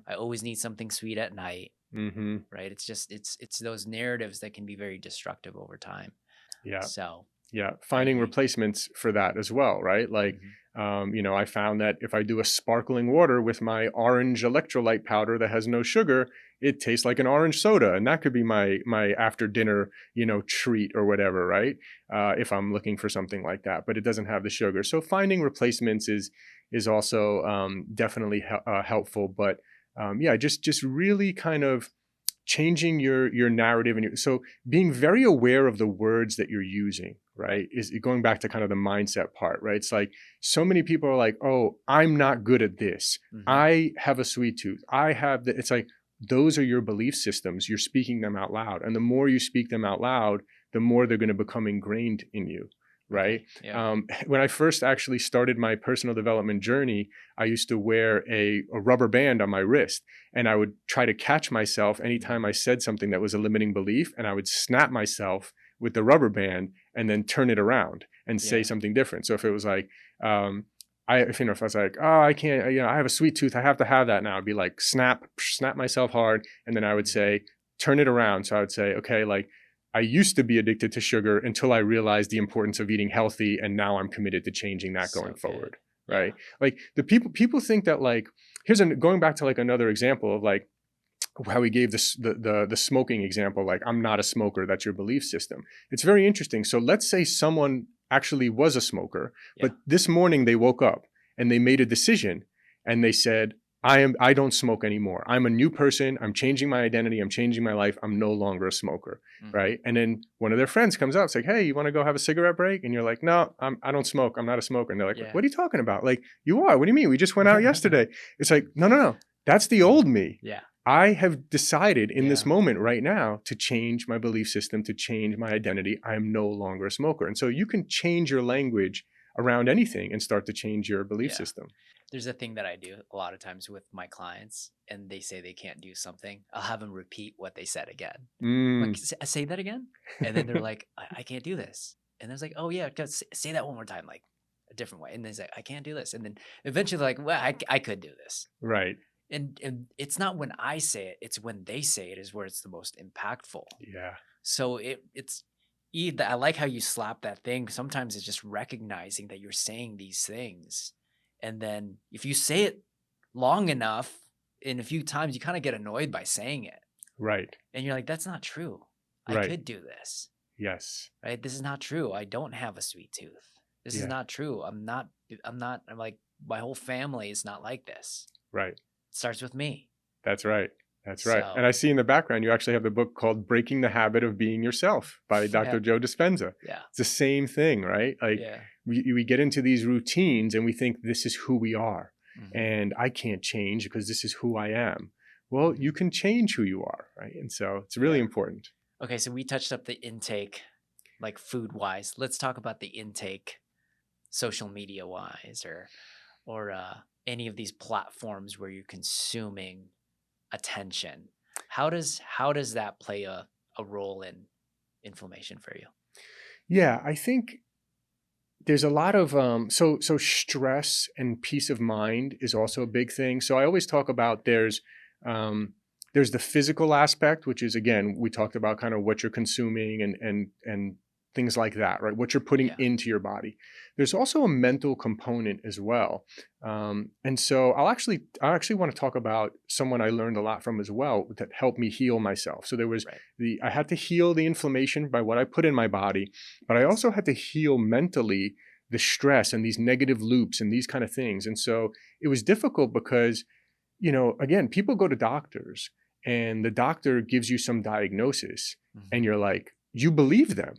I always need something sweet at night. Right. It's just, it's those narratives that can be very destructive over time. Yeah. So finding replacements for that as well, right? Like, I found that if I do a sparkling water with my orange electrolyte powder that has no sugar, it tastes like an orange soda, and that could be my after dinner, treat or whatever, right? If I'm looking for something like that, but it doesn't have the sugar. So finding replacements is also definitely helpful. But just really kind of changing your narrative, and so being very aware of the words that you're using, right? Is going back to kind of the mindset part, right? It's like so many people are like, oh, I'm not good at this. I have a sweet tooth. I have that. It's like, those are your belief systems. You're speaking them out loud. And the more you speak them out loud, the more they're going to become ingrained in you. Right. Yeah. When I first actually started my personal development journey, I used to wear a rubber band on my wrist, and I would try to catch myself anytime I said something that was a limiting belief, and I would snap myself with the rubber band and then turn it around and say something different. So if it was like, if I was like, oh, I can't, I have a sweet tooth, I have to have that now. I'd be like, snap myself hard. And then I would say, turn it around. So I would say, okay, like, I used to be addicted to sugar until I realized the importance of eating healthy. And now I'm committed to changing that going forward. Right. Like the people think that, like, going back to like another example of like how we gave the smoking example, like, I'm not a smoker. That's your belief system. It's very interesting. So let's say someone actually was a smoker, but this morning they woke up and they made a decision and they said, I don't smoke anymore. I'm a new person. I'm changing my identity. I'm changing my life. I'm no longer a smoker. Right. And then one of their friends comes out, it's like, hey, you want to go have a cigarette break? And you're like, no, I don't smoke. I'm not a smoker. And they're like, what are you talking about? Like, you are. What do you mean? We just went out yesterday. It's like, no. That's the old me. Yeah. I have decided in this moment right now to change my belief system, to change my identity. I am no longer a smoker. And so you can change your language around anything and start to change your belief Yeah. system. There's a thing that I do a lot of times with my clients, and they say they can't do something. I'll have them repeat what they said again. I'm like, say that again. And then they're like, I can't do this. And I was like, oh yeah, say that one more time, like a different way. And they say, I can't do this. And then eventually they're like, well, I could do this. Right. And it's not when I say it, it's when they say it is where it's the most impactful. Yeah. So it's either, I like how you slap that thing. Sometimes it's just recognizing that you're saying these things. And then if you say it long enough, in a few times, you kind of get annoyed by saying it. Right. And you're like, that's not true. Right. I could do this. Yes. Right. This is not true. I don't have a sweet tooth. This is not true. I'm like, my whole family is not like this. Right. It starts with me. That's right. That's right. So, and I see in the background, you actually have the book called Breaking the Habit of Being Yourself by Dr. Joe Dispenza. Yeah. It's the same thing, right? Like we get into these routines and we think this is who we are. Mm-hmm. And I can't change because this is who I am. Well, you can change who you are, right? And so it's really important. Okay, so we touched up the intake, like food-wise. Let's talk about the intake, social media-wise, or any of these platforms where you're consuming attention. How does that play a role in inflammation for you? Yeah, I think there's a lot of so stress and peace of mind is also a big thing. So I always talk about there's the physical aspect, which is, again, we talked about kind of what you're consuming and things like that, right? What you're putting into your body. There's also a mental component as well. And so I actually want to talk about someone I learned a lot from as well that helped me heal myself. So there was I had to heal the inflammation by what I put in my body, but I also had to heal mentally the stress and these negative loops and these kind of things. And so it was difficult because, again, people go to doctors and the doctor gives you some diagnosis and you're like, you believe them.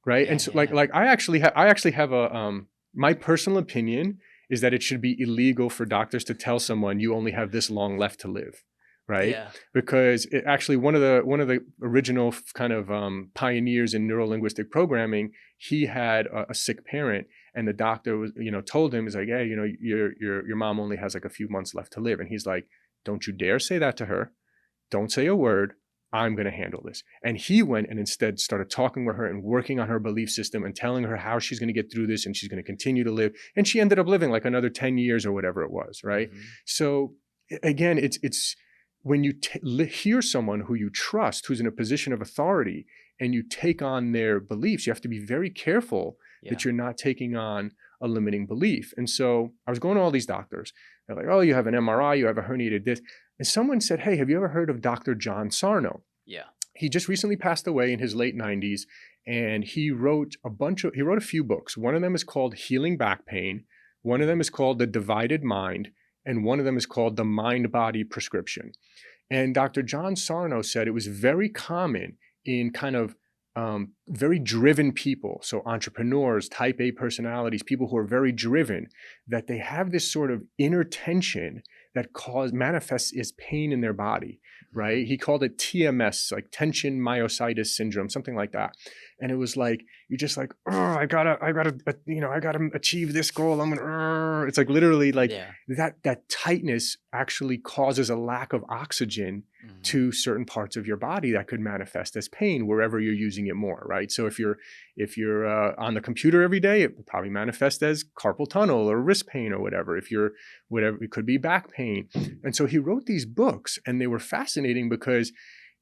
Right. And so like I actually have a, my personal opinion is that it should be illegal for doctors to tell someone you only have this long left to live. Right. Yeah. Because it actually, one of the original kind of pioneers in neurolinguistic programming, he had a sick parent and the doctor was, told him, is like, hey, your mom only has like a few months left to live. And he's like, don't you dare say that to her. Don't say a word. I'm going to handle this. And he went and instead started talking with her and working on her belief system and telling her how she's going to get through this and she's going to continue to live. And she ended up living like another 10 years or whatever it was, right? Mm-hmm. So again, it's when you hear someone who you trust, who's in a position of authority, and you take on their beliefs, you have to be very careful that you're not taking on a limiting belief. And so I was going to all these doctors. They're like, oh, you have an MRI, you have a herniated disc. And someone said, hey, have you ever heard of Dr. John Sarno? Yeah. He just recently passed away in his late 90s, and he wrote a few books. One of them is called Healing Back Pain. One of them is called The Divided Mind, and one of them is called The Mind-Body Prescription. And Dr. John Sarno said it was very common in kind of very driven people, so entrepreneurs, type A personalities, people who are very driven, that they have this sort of inner tension that manifests as pain in their body, right? He called it TMS, like tension myositis syndrome, something like that. And it was like, you're just like, oh, I gotta achieve this goal. It's like literally like that tightness actually causes a lack of oxygen to certain parts of your body that could manifest as pain wherever you're using it more, right? So if you're on the computer every day, it will probably manifest as carpal tunnel or wrist pain or whatever. It could be back pain. And so he wrote these books, and they were fascinating because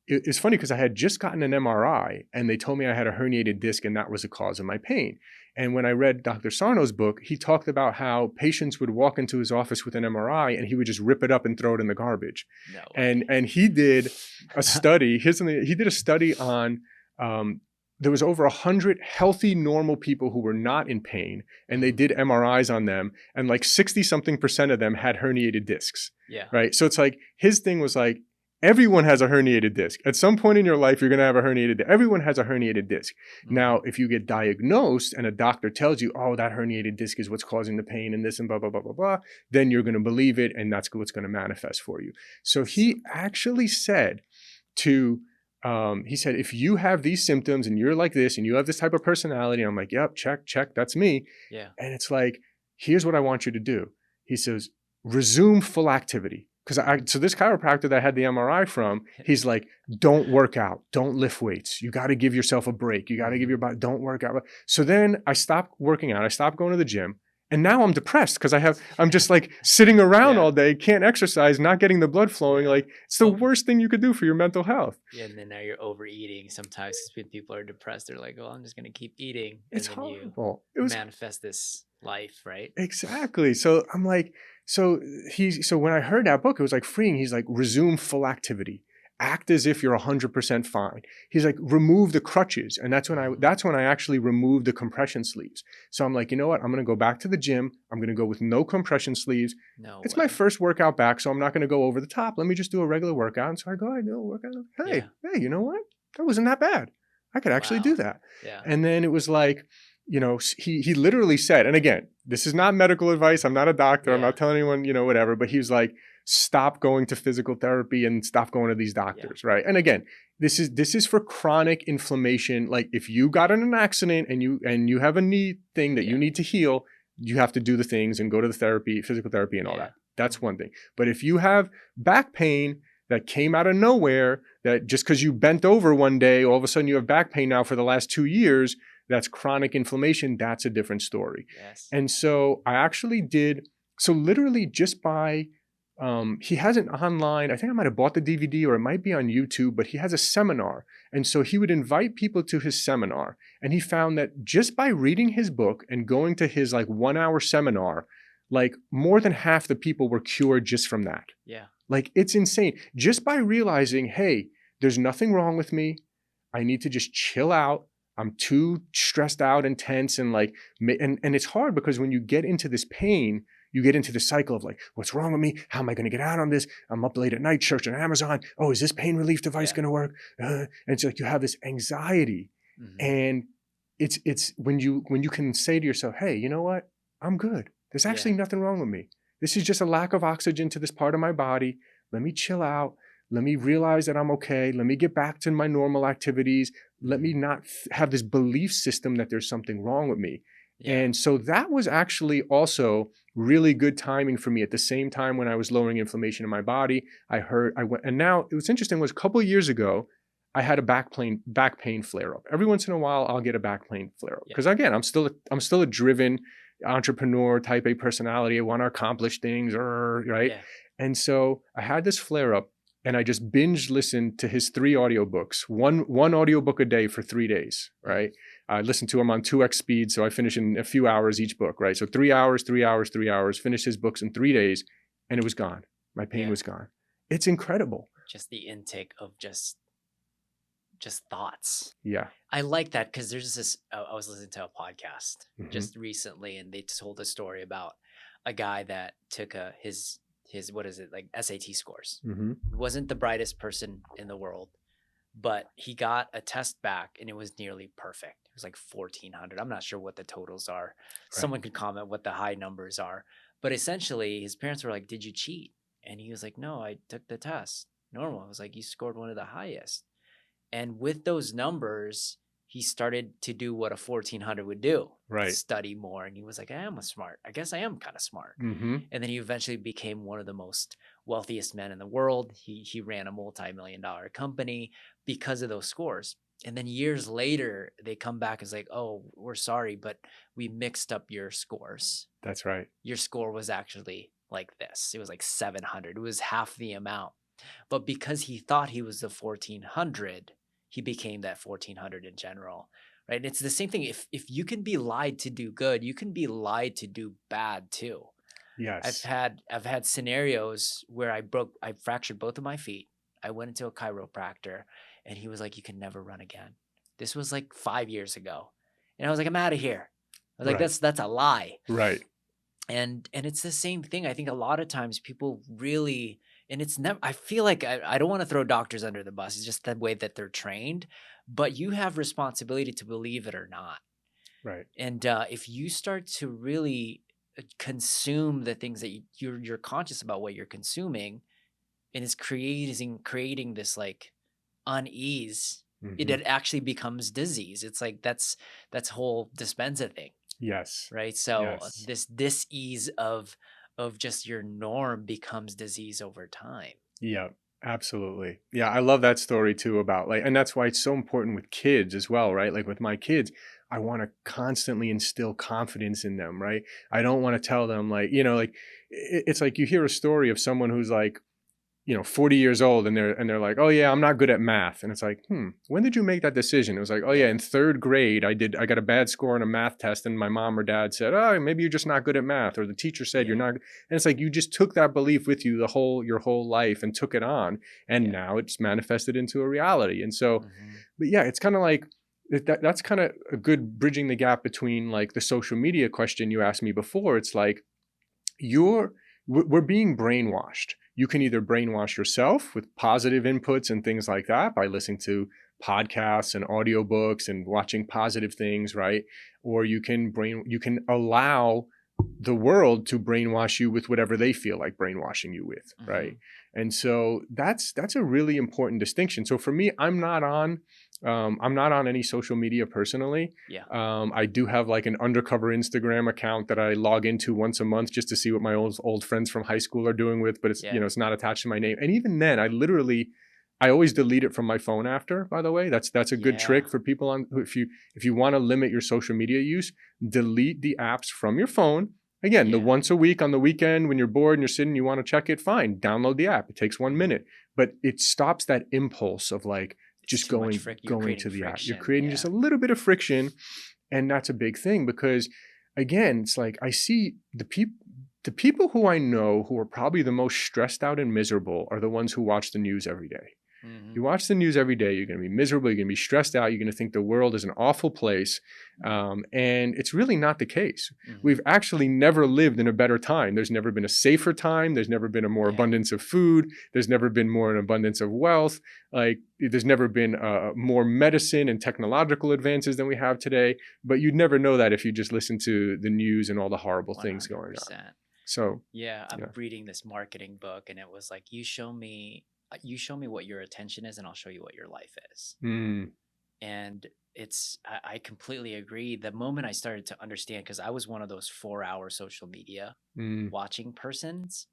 it's funny because I had just gotten an MRI and they told me I had a herniated disc and that was the cause of my pain. And when I read Dr. Sarno's book, he talked about how patients would walk into his office with an MRI and he would just rip it up and throw it in the garbage. No way. And he did a study. He did a study on there was over 100 healthy, normal people who were not in pain, and they did MRIs on them, and like 60-something% of them had herniated discs. Yeah. Right. So it's like his thing was like, everyone has a herniated disc. At some point in your life, you're going to have a herniated disc. Everyone has a herniated disc. Mm-hmm. Now, if you get diagnosed and a doctor tells you, oh, that herniated disc is what's causing the pain and this and blah, blah, blah, blah, blah, then you're going to believe it and that's what's going to manifest for you. So he actually said to he said, if you have these symptoms and you're like this and you have this type of personality, I'm like, yep, check, that's me. Yeah. And it's like, here's what I want you to do. He says, resume full activity. So this chiropractor that I had the MRI from, he's like, don't work out, don't lift weights. You got to give yourself a break. You got to give your body, don't work out. So then I stopped working out. I stopped going to the gym. And now I'm depressed because I'm just like sitting around all day, can't exercise, not getting the blood flowing. Like it's the worst thing you could do for your mental health. Yeah, and then now you're overeating. Sometimes when people are depressed, they're like, "Oh, I'm just gonna keep eating." And It's then horrible. You manifest this life, right? Exactly. So I'm like, so when I heard that book, it was like freeing. He's like, resume full activity. Act as if you're 100% fine. He's like, remove the crutches. And that's when I actually removed the compression sleeves. So I'm like, you know what? I'm going to go back to the gym. I'm going to go with no compression sleeves. It's my first workout back, so I'm not going to go over the top. Let me just do a regular workout. And so I do a workout. Hey, you know what? That wasn't that bad. I could actually do that. Yeah. And then it was like, you know, he literally said, and again, this is not medical advice. I'm not a doctor. I'm not telling anyone, you know, whatever. But he was like, stop going to physical therapy and stop going to these doctors, right? And again, this is for chronic inflammation. Like if you got in an accident and you have a knee thing that you need to heal, you have to do the things and go to the therapy, physical therapy and all that. That's one thing. But if you have back pain that came out of nowhere, that just because you bent over one day, all of a sudden you have back pain now for the last 2 years, that's chronic inflammation, that's a different story. Yes. And so I actually did, so literally just by, he has an online, I think I might have bought the DVD or it might be on YouTube, but he has a seminar. And so he would invite people to his seminar. And he found that just by reading his book and going to his like 1 hour seminar, like more than half the people were cured just from that. Yeah. Like it's insane. Just by realizing, hey, there's nothing wrong with me. I need to just chill out. I'm too stressed out and tense and like, and it's hard because when you get into this pain, you get into the cycle of like, what's wrong with me? How am I going to get out on this? I'm up late at night searching Amazon. Oh, is this pain relief device going to work? And it's like you have this anxiety, and it's when you can say to yourself, hey, you know what? I'm good. There's actually nothing wrong with me. This is just a lack of oxygen to this part of my body. Let me chill out. Let me realize that I'm okay. Let me get back to my normal activities. Let me not have this belief system that there's something wrong with me. Yeah. And so that was actually also really good timing for me. At the same time when I was lowering inflammation in my body, and now it was interesting was a couple of years ago, I had a back pain flare up. Every once in a while, I'll get a back pain flare up because again, I'm still a driven entrepreneur type A personality. I want to accomplish things, right? Yeah. And so I had this flare up. And I just binge listened to his 3 audiobooks, one audiobook a day for 3 days, right? I listened to him on 2x speed, so I finish in a few hours each book, right? So 3 hours, finished his books in 3 days, and it was gone. My pain was gone. It's incredible. Just the intake of just thoughts. Yeah. I like that because there's this, I was listening to a podcast just recently, and they told a story about a guy that took his what is it, like SAT scores. Wasn't the brightest person in the world, but he got a test back and it was nearly perfect. It was like 1,400. I'm not sure what the totals are. Right. Someone could comment what the high numbers are. But essentially his parents were like, did you cheat? And he was like, no, I took the test. Normal. I was like, you scored one of the highest. And with those numbers, he started to do what a 1,400 would do, right? Study more. And he was like, I guess I am kind of smart. And then he eventually became one of the most wealthiest men in the world. He ran a multi-million-dollar company because of those scores. And then years later, they come back and it's like, oh, we're sorry, but we mixed up your scores. That's right. Your score was actually like this. It was like 700. It was half the amount. But because he thought he was the 1,400, he became that 1,400 in general, right? And it's the same thing. If you can be lied to do good, you can be lied to do bad too. Yes. I've had scenarios where I fractured both of my feet. I went into a chiropractor and he was like, you can never run again. This was like 5 years ago. And I was like, I'm out of here. I was like, that's a lie. Right. And it's the same thing. I think a lot of times people really, and it's never, I feel like I don't want to throw doctors under the bus. It's just the way that they're trained, but you have responsibility to believe it or not. Right. And if you start to really consume the things that you're conscious about what you're consuming, and it's creating this like unease, it Mm-hmm. actually becomes disease. It's like that's whole dispensa thing, Yes. right? So Yes. this dis-ease of just your norm becomes disease over time. Yeah, absolutely. Yeah, I love that story too about like, and that's why it's so important with kids as well, right? Like with my kids, I want to constantly instill confidence in them, right? I don't want to tell them like, like it's like you hear a story of someone who's like, 40 years old and they're like, oh yeah, I'm not good at math. And it's like, when did you make that decision? It was like, oh yeah, Yeah. in third grade, I got a bad score on a math test and my mom or dad said, oh, maybe you're just not good at math. Or the teacher said you're Yeah. not. And it's like, you just took that belief with you your whole life and took it on. And Yeah. now it's manifested into a reality. And so, Mm-hmm. but yeah, it's kind of like, that's kind of a good bridging the gap between like the social media question you asked me before. It's like, we're being brainwashed. You can either brainwash yourself with positive inputs and things like that by listening to podcasts and audiobooks and watching positive things, right? Or you can allow the world to brainwash you with whatever they feel like brainwashing you with, Mm-hmm. right? And so that's a really important distinction. So for me, I'm not on any social media personally. Yeah. I do have like an undercover Instagram account that I log into once a month just to see what my old friends from high school are doing with, but it's it's not attached to my name. And even then, I always delete it from my phone after. By the way, that's a good trick for people on if you want to limit your social media use, delete the apps from your phone. Again, the once a week on the weekend when you're bored and you're sitting, you want to check it, fine, download the app. It takes 1 minute, but it stops that impulse of like just going to the app. You're creating just a little bit of friction, and that's a big thing because, again, it's like I see the people who I know who are probably the most stressed out and miserable are the ones who watch the news every day. Mm-hmm. You watch the news every day, you're going to be miserable, you're going to be stressed out, you're going to think the world is an awful place. And it's really not the case. Mm-hmm. We've actually never lived in a better time. There's never been a safer time. There's never been a more abundance of food. There's never been more an abundance of wealth. Like there's never been more medicine and technological advances than we have today. But you'd never know that if you just listen to the news and all the horrible 100%. Things going on. So I'm reading this marketing book, and it was like, you show me what your attention is and I'll show you what your life is. And I completely agree. The moment I started to understand, because I was one of those 4-hour social media watching persons,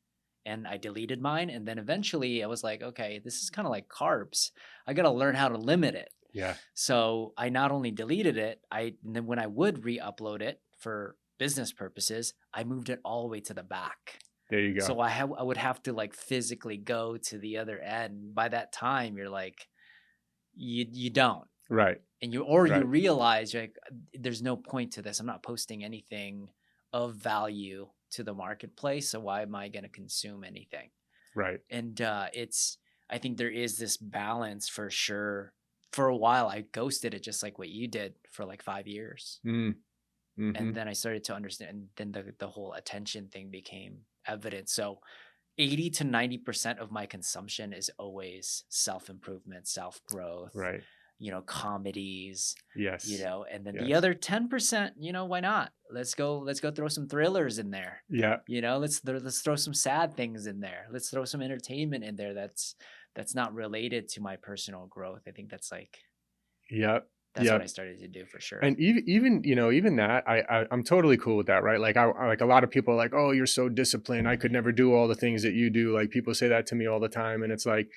and I deleted mine. And then eventually I was like, okay, this is kind of like carbs. I got to learn how to limit it. Yeah. So I not only deleted it, and then when I would re-upload it for business purposes, I moved it all the way to the back. There you go. So I would have to like physically go to the other end. By that time, you're like, you don't. Right. And you realize you're like, there's no point to this. I'm not posting anything of value to the marketplace. So why am I going to consume anything? Right. And I think there is this balance for sure. For a while, I ghosted it just like what you did for like 5 years. Mm-hmm. And then I started to understand, and then the whole attention thing became evident. So 80 to 90% of my consumption is always self-improvement, self-growth, right? Comedies, yes, and then the other 10%, why not? Let's go throw some thrillers in there. Yeah. Let's throw some sad things in there. Let's throw some entertainment in there that's not related to my personal growth. I think that's like, that's what I started to do for sure. And even that, I'm totally cool with that, right? Like like a lot of people are like, oh, you're so disciplined. I could never do all the things that you do. Like people say that to me all the time. And it's like,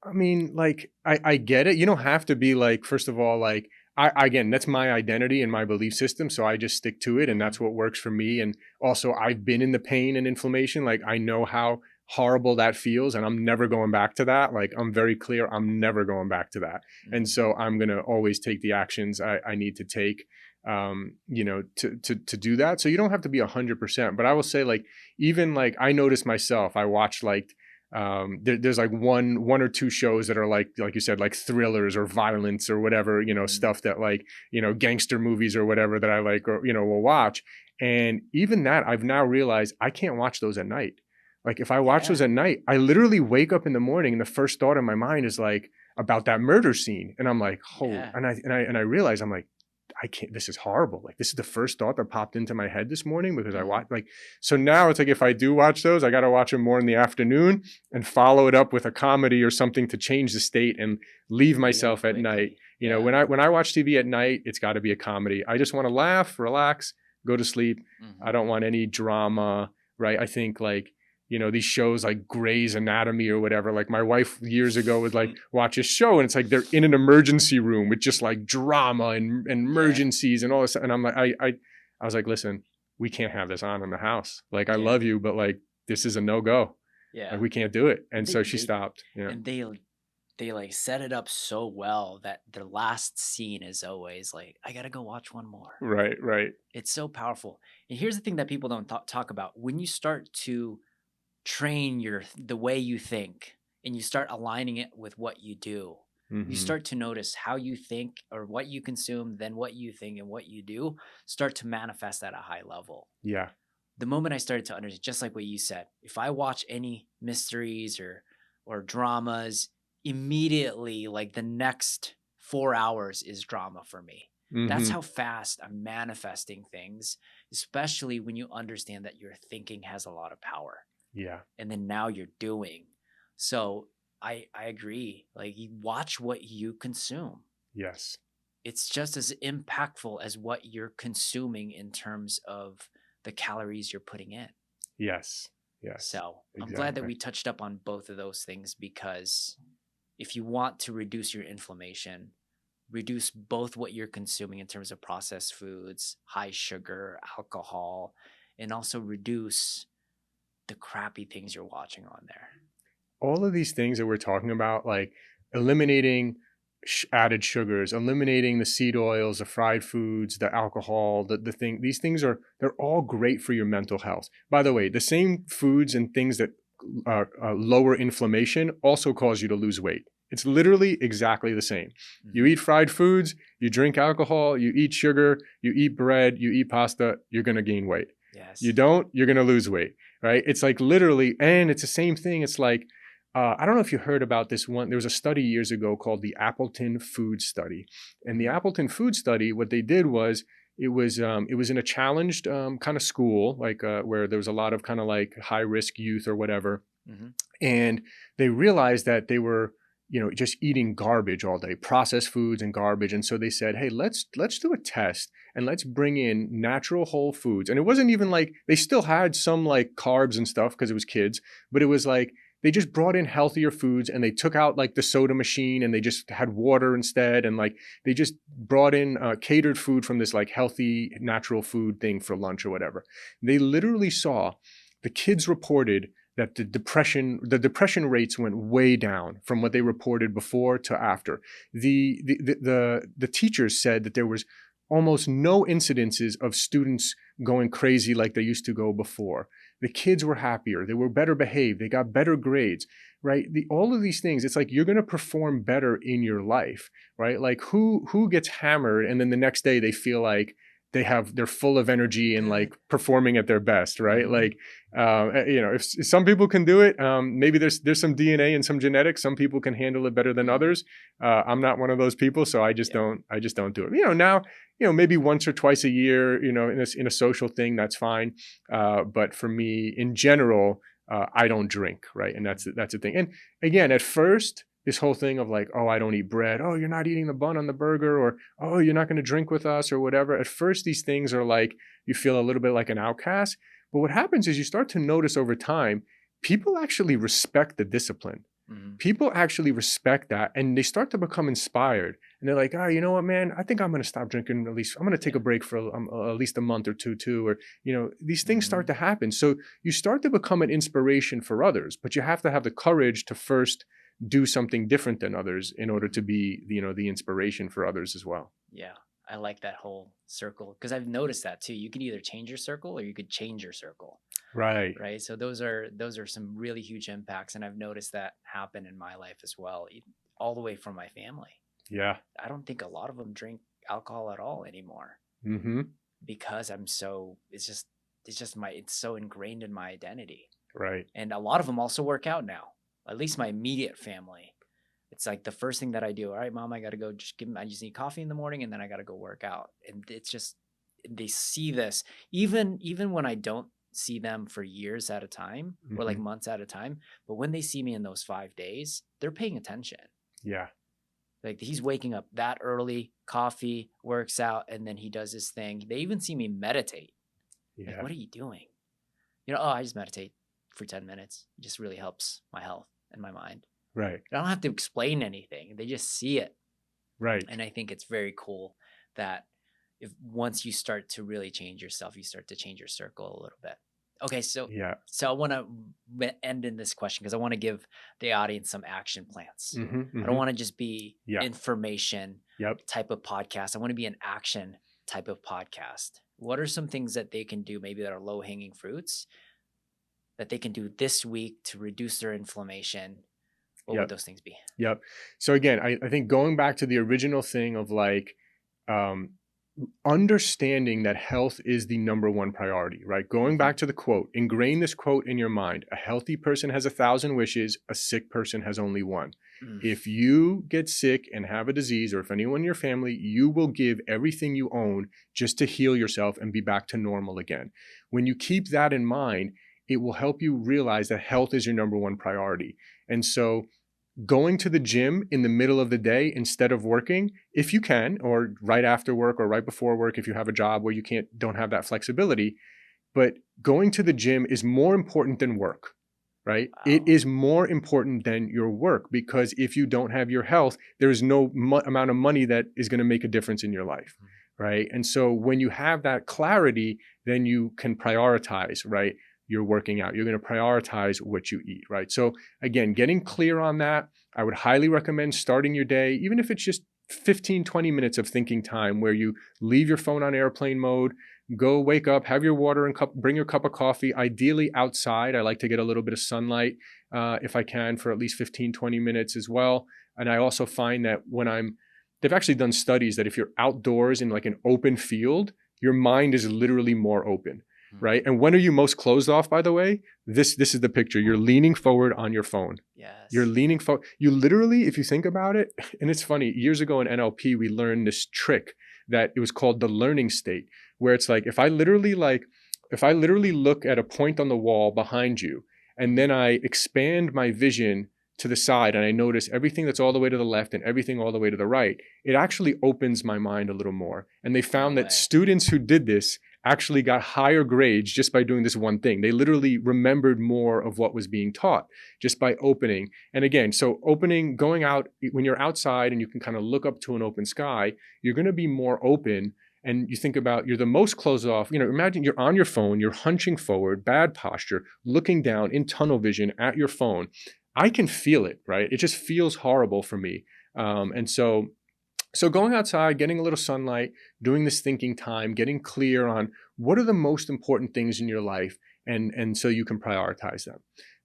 I mean, like, I get it. You don't have to be like, first of all, like, again, that's my identity and my belief system. So I just stick to it. And that's what works for me. And also I've been in the pain and inflammation. Like I know how horrible that feels, and I'm never going back to that. Like I'm very clear, I'm never going back to that. Mm-hmm. And so I'm going to always take the actions I need to take, to do that. So you don't have to be 100%, but I will say like, even like I noticed myself, I watched like, there's like one or two shows that are like you said, like thrillers or violence or whatever, stuff that like, gangster movies or whatever that I like, or, will watch. And even that I've now realized I can't watch those at night. Like if I watch those at night, I literally wake up in the morning and the first thought in my mind is like about that murder scene. And I'm like, and I realize I'm like, I can't, this is horrible. Like, this is the first thought that popped into my head this morning because I Mhm. watched, like, so now it's like, if I do watch those, I got to watch them more in the afternoon and follow it up with a comedy or something to change the state and leave Really myself at night. quickly. You know, Yeah. when I watch TV at night, it's got to be a comedy. I just want to laugh, relax, go to sleep. I Mhm. don't want any drama, right? I think, like, you know, these shows like Grey's Anatomy or whatever. Like, my wife years ago would like watch a show and it's like they're in an emergency room with just like drama and emergencies and all this. And I'm like, I was like, listen, we can't have this on in the house. Like, I Yeah. love you, but like, this is a no-go. Yeah. Like, we can't do it. And They- so she they- stopped. Yeah. And they like set it up so well that the last scene is always like, I gotta go watch one more. Right. Right. It's so powerful. And here's the thing that people don't talk about. When you start to train the way you think and you start aligning it with what you do, you Mhm. start to notice how you think or what you consume, then what you think and what you do start to manifest at a high level. Yeah. The moment I started to understand, just like what you said, if I watch any mysteries or dramas, immediately, like the next 4 hours is drama for me. That's Mhm. how fast I'm manifesting things, especially when you understand that your thinking has a lot of power. Yeah. And then now you're doing. So I agree. Like, you watch what you consume. Yes. It's just as impactful as what you're consuming in terms of the calories you're putting in. Yes. Yes. So I'm glad that Exactly. we touched up on both of those things, because if you want to reduce your inflammation, reduce both what you're consuming in terms of processed foods, high sugar, alcohol, and also reduce the crappy things you're watching on there. All of these things that we're talking about, like eliminating added sugars, eliminating the seed oils, the fried foods, the alcohol, the thing, these things they're all great for your mental health. By the way, the same foods and things that lower inflammation also cause you to lose weight. It's literally exactly the same. You eat fried foods, you drink alcohol, you eat sugar, you eat bread, you eat pasta, you're going to gain weight. Yes. You don't, you're going to lose weight, right? It's like literally, and it's the same thing. It's like, I don't know if you heard about this one. There was a study years ago called the Appleton Food Study. And the Appleton Food Study, what they did was, it was in a challenged kind of school, like where there was a lot of kind of like high risk youth or whatever. Mm-hmm. And they realized that they were, you know, just eating garbage all day, processed foods and garbage. And so they said, hey, let's do a test and let's bring in natural whole foods. And it wasn't even like, they still had some like carbs and stuff because it was kids, but it was like, they just brought in healthier foods and they took out like the soda machine and they just had water instead. And like, they just brought in catered food from this like healthy natural food thing for lunch or whatever. They literally saw, the kids reported that the depression rates went way down from what they reported before to after. The teachers said that there was almost no incidences of students going crazy like they used to go before. The kids were happier. They were better behaved. They got better grades, right? All of these things, it's like you're going to perform better in your life, right? Like who gets hammered and then the next day they feel like they're full of energy and like performing at their best, right? Mm-hmm. Like, you know, if some people can do it, maybe there's some DNA and some genetics. Some people can handle it better than others. I'm not one of those people, so I just don't do it. You know, now, you know, maybe once or twice a year, you know, in a social thing, that's fine. But for me, in general, I don't drink, right? And that's the thing. And again, at first, this whole thing of like, oh, I don't eat bread. Oh, you're not eating the bun on the burger, or oh, you're not going to drink with us or whatever. At first, these things are like, you feel a little bit like an outcast. But what happens is you start to notice over time, people actually respect the discipline. Mm-hmm. People actually respect that and they start to become inspired. And they're like, oh, you know what, man, I think I'm going to stop drinking. At least I'm going to take a break for at least a month or two too. Or, you know, these things start to happen. So you start to become an inspiration for others, but you have to have the courage to first do something different than others in order to be, you know, the inspiration for others as well. Yeah, I like that whole circle, because I've noticed that too. You can either change your circle or you could change your circle. Right. Right. So those are some really huge impacts, and I've noticed that happen in my life as well, all the way from my family. Yeah. I don't think a lot of them drink alcohol at all anymore, because it's so ingrained in my identity. Right. And a lot of them also work out now. At least my immediate family, It's like the first thing that I do. All right, mom, I got to go. I just need coffee in the morning, and then I got to go work out. And it's just they see this even when I don't see them for years at a time or like months at a time. But when they see me in those 5 days, they're paying attention. Yeah. Like he's waking up that early, coffee, works out, and then he does his thing. They even see me meditate. Yeah. Like, what are you doing? Oh, I just meditate for 10 minutes. It just really helps my health and my mind. Right. I don't have to explain anything. They just see it. Right. And I think it's very cool that if once you start to really change yourself, you start to change your circle a little bit. Okay, so I want to end in this question because I want to give the audience some action plans. I don't want to just be information type of podcast. I want to be an action type of podcast. What are some things that they can do, maybe that are low-hanging fruits, that they can do this week to reduce their inflammation? What would those things be? Yep. So again, I think going back to the original thing of like understanding that health is the number one priority, right? Going back to the quote, ingrain this quote in your mind. A healthy person has 1,000 wishes. A sick person has only one. If you get sick and have a disease, or if anyone in your family, you will give everything you own just to heal yourself and be back to normal again. When you keep that in mind, it will help you realize that health is your number one priority. And so going to the gym in the middle of the day instead of working, if you can, or right after work or right before work, if you have a job where you don't have that flexibility, but going to the gym is more important than work, right? Wow. It is more important than your work, because if you don't have your health, there is no amount of money that is going to make a difference in your life, right? And so when you have that clarity, then you can prioritize, right? You're working out. You're going to prioritize what you eat, right? So again, getting clear on that, I would highly recommend starting your day, even if it's just 15, 20 minutes of thinking time where you leave your phone on airplane mode, go wake up, have your water and bring your cup of coffee, ideally outside. I like to get a little bit of sunlight if I can for at least 15, 20 minutes as well. And I also find that they've actually done studies that if you're outdoors in like an open field, your mind is literally more open. Right. And when are you most closed off, by the way? This is the picture. You're leaning forward on your phone. Yes. You're leaning forward. You literally, if you think about it, and it's funny, years ago in NLP, we learned this trick that it was called the learning state, where it's like, if I literally look at a point on the wall behind you, and then I expand my vision to the side and I notice everything that's all the way to the left and everything all the way to the right, it actually opens my mind a little more. And they found that students who did this actually got higher grades just by doing this one thing. They literally remembered more of what was being taught just by opening. And again, so opening, going out, when you're outside and you can kind of look up to an open sky, you're going to be more open. And you think about, you're the most closed off, imagine you're on your phone, you're hunching forward, bad posture, looking down in tunnel vision at your phone. I can feel it, right? It just feels horrible for me. And so going outside, getting a little sunlight, doing this thinking time, getting clear on what are the most important things in your life, and so you can prioritize them.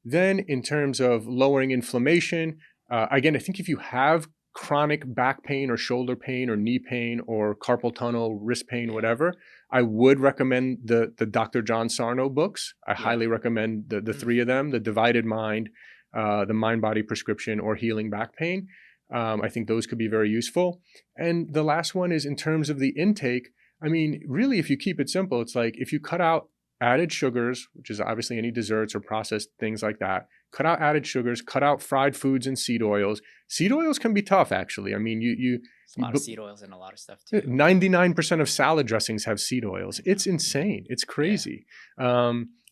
Then in terms of lowering inflammation, again, I think if you have chronic back pain or shoulder pain or knee pain or carpal tunnel, wrist pain, whatever, I would recommend the Dr. John Sarno books. I highly recommend the three of them, The Divided Mind, the Mind-Body Prescription, or Healing Back Pain. I think those could be very useful. And the last one is in terms of the intake. I mean, really, if you keep it simple, it's like if you cut out added sugars, which is obviously any desserts or processed things like that, cut out added sugars, cut out fried foods and seed oils. Seed oils can be tough, actually. I mean, There's a lot of seed oils in a lot of stuff too. 99% of salad dressings have seed oils. It's insane. It's crazy.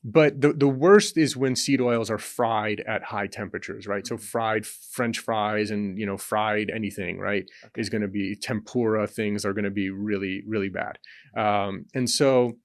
But the worst is when seed oils are fried at high temperatures, right? So fried French fries and, fried anything, right, is going to be tempura things are going to be really, really bad. And so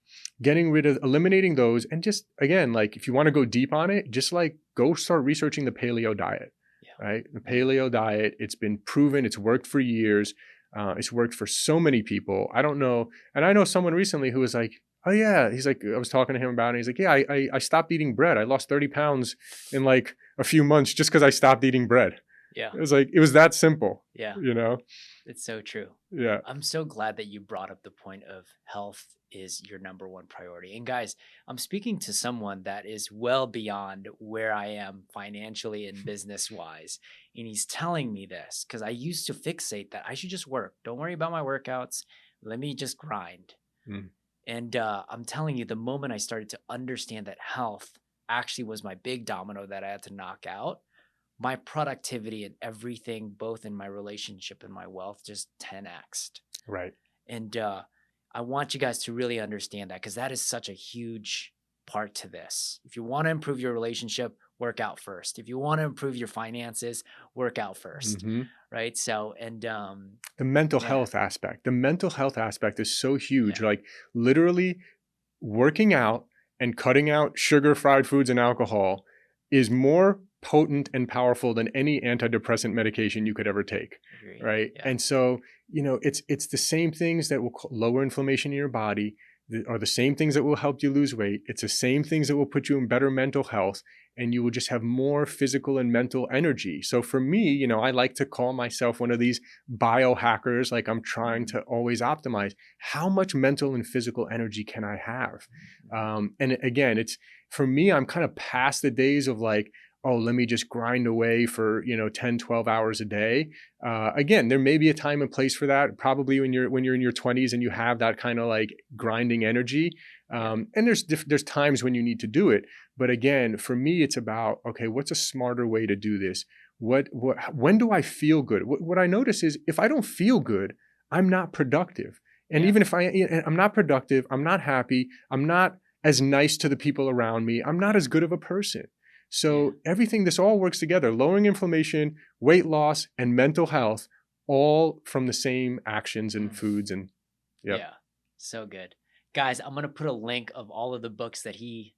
eliminating those, and just, again, like if you want to go deep on it, just like go start researching the paleo diet, right? The paleo diet, it's been proven, it's worked for years. It's worked for so many people. I don't know. And I know someone recently who was like, oh yeah, he's like, I was talking to him about it. He's like, yeah, I stopped eating bread. I lost 30 pounds in like a few months just because I stopped eating bread. Yeah. It was like, it was that simple, Yeah. you know? It's so true. Yeah. I'm so glad that you brought up the point of health is your number one priority. And guys, I'm speaking to someone that is well beyond where I am financially and business wise. And he's telling me this because I used to fixate that I should just work. Don't worry about my workouts. Let me just grind. Mm. And I'm telling you, the moment I started to understand that health actually was my big domino that I had to knock out, my productivity and everything, both in my relationship and my wealth, just 10x'd. Right. And I want you guys to really understand that because that is such a huge part to this. If you want to improve your relationship, work out first. If you want to improve your finances, work out 1st. Mhm. Right. So, and The mental health aspect. The mental health aspect is so huge. Yeah. Like literally working out and cutting out sugar, fried foods, and alcohol is more potent and powerful than any antidepressant medication you could ever take. Agreed. Right. Yeah. And so, it's the same things that will lower inflammation in your body, are the same things that will help you lose weight. It's the same things that will put you in better mental health, and you will just have more physical and mental energy. So for me, I like to call myself one of these biohackers. Like I'm trying to always optimize how much mental and physical energy can I have. And again, it's for me, I'm kind of past the days of like, oh, let me just grind away for 10, 12 hours a day. Again, there may be a time and place for that, probably when you're in your 20s and you have that kind of like grinding energy. And there's times when you need to do it. But again, for me, it's about, okay, what's a smarter way to do this? When do I feel good? What I notice is if I don't feel good, I'm not productive. And even if I'm not productive, I'm not happy, I'm not as nice to the people around me, I'm not as good of a person. So everything, this all works together, lowering inflammation, weight loss, and mental health, all from the same actions and foods. And yeah, so good. Guys, I'm going to put a link of all of the books that he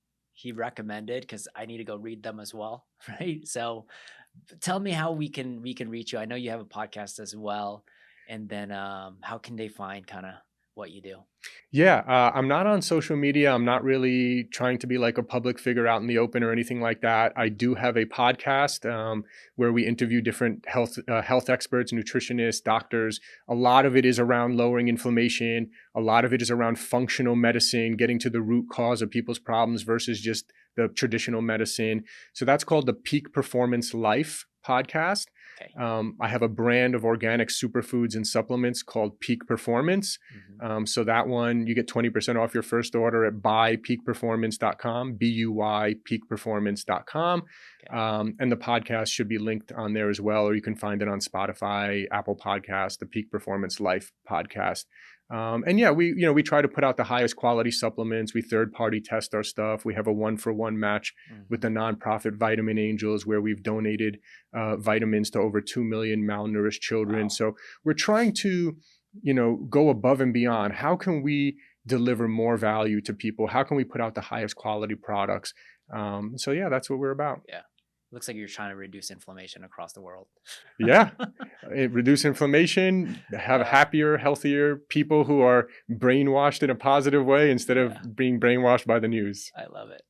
recommended because I need to go read them as well. Right. So tell me how we can reach you. I know you have a podcast as well. And then how can they find kind of what you do? Yeah, I'm not on social media. I'm not really trying to be like a public figure out in the open or anything like that. I do have a podcast where we interview different health experts, nutritionists, doctors. A lot of it is around lowering inflammation. A lot of it is around functional medicine, getting to the root cause of people's problems versus just the traditional medicine. So that's called the Peak Performance Life podcast. Okay. I have a brand of organic superfoods and supplements called Peak Performance. So that one, you get 20% off your first order at buypeakperformance.com, BUY peakperformance.com. Okay. And the podcast should be linked on there as well, or you can find it on Spotify, Apple Podcasts, the Peak Performance Life podcast. And yeah, we try to put out the highest quality supplements. We third-party test our stuff. We have a 1-for-1 match with the nonprofit Vitamin Angels, where we've donated vitamins to over 2 million malnourished children. Wow. So we're trying to, go above and beyond. How can we deliver more value to people? How can we put out the highest quality products? So yeah, that's what we're about. Yeah. Looks like you're trying to reduce inflammation across the world. Yeah. Reduce inflammation, have happier, healthier people who are brainwashed in a positive way instead of being brainwashed by the news. I love it.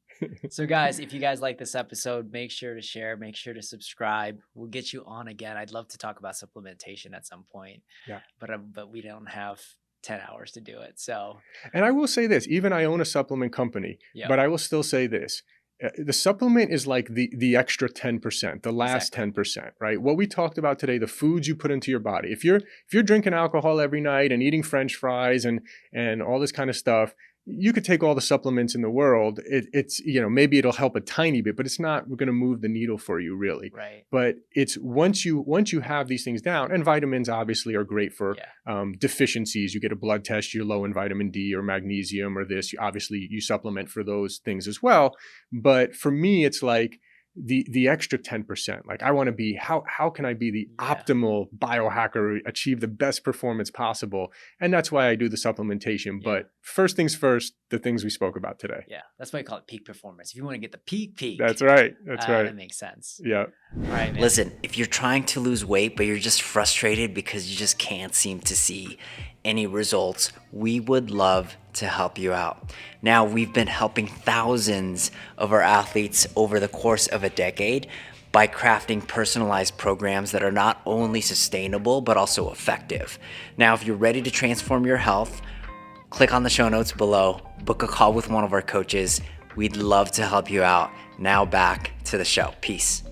So guys, if you guys like this episode, make sure to share, make sure to subscribe. We'll get you on again. I'd love to talk about supplementation at some point. Yeah. But we don't have 10 hours to do it. So, and I will say this, even I own a supplement company, but I will still say this. The supplement is like the extra 10%, the last 10%, right? What we talked about today, the foods you put into your body. If you're drinking alcohol every night and eating French fries and all this kind of stuff, you could take all the supplements in the world. It's maybe it'll help a tiny bit, but it's not going to move the needle for you really. Right. But it's once you have these things down, and vitamins obviously are great for deficiencies. You get a blood test, you're low in vitamin D or magnesium or this. Obviously, you supplement for those things as well. But for me, it's like the extra 10%. Like I want to be, how can I be the optimal biohacker, achieve the best performance possible? And that's why I do the supplementation. But first things first, the things we spoke about today. Yeah. That's why I call it peak performance. If you want to get the peak. That's right. That's right. That makes sense. Yeah. All right, man. Listen, if you're trying to lose weight, but you're just frustrated because you just can't seem to see any results, we would love to help you out. Now, we've been helping thousands of our athletes over the course of a decade, by crafting personalized programs that are not only sustainable, but also effective. Now, if you're ready to transform your health, click on the show notes below, book a call with one of our coaches. We'd love to help you out. Now back to the show. Peace.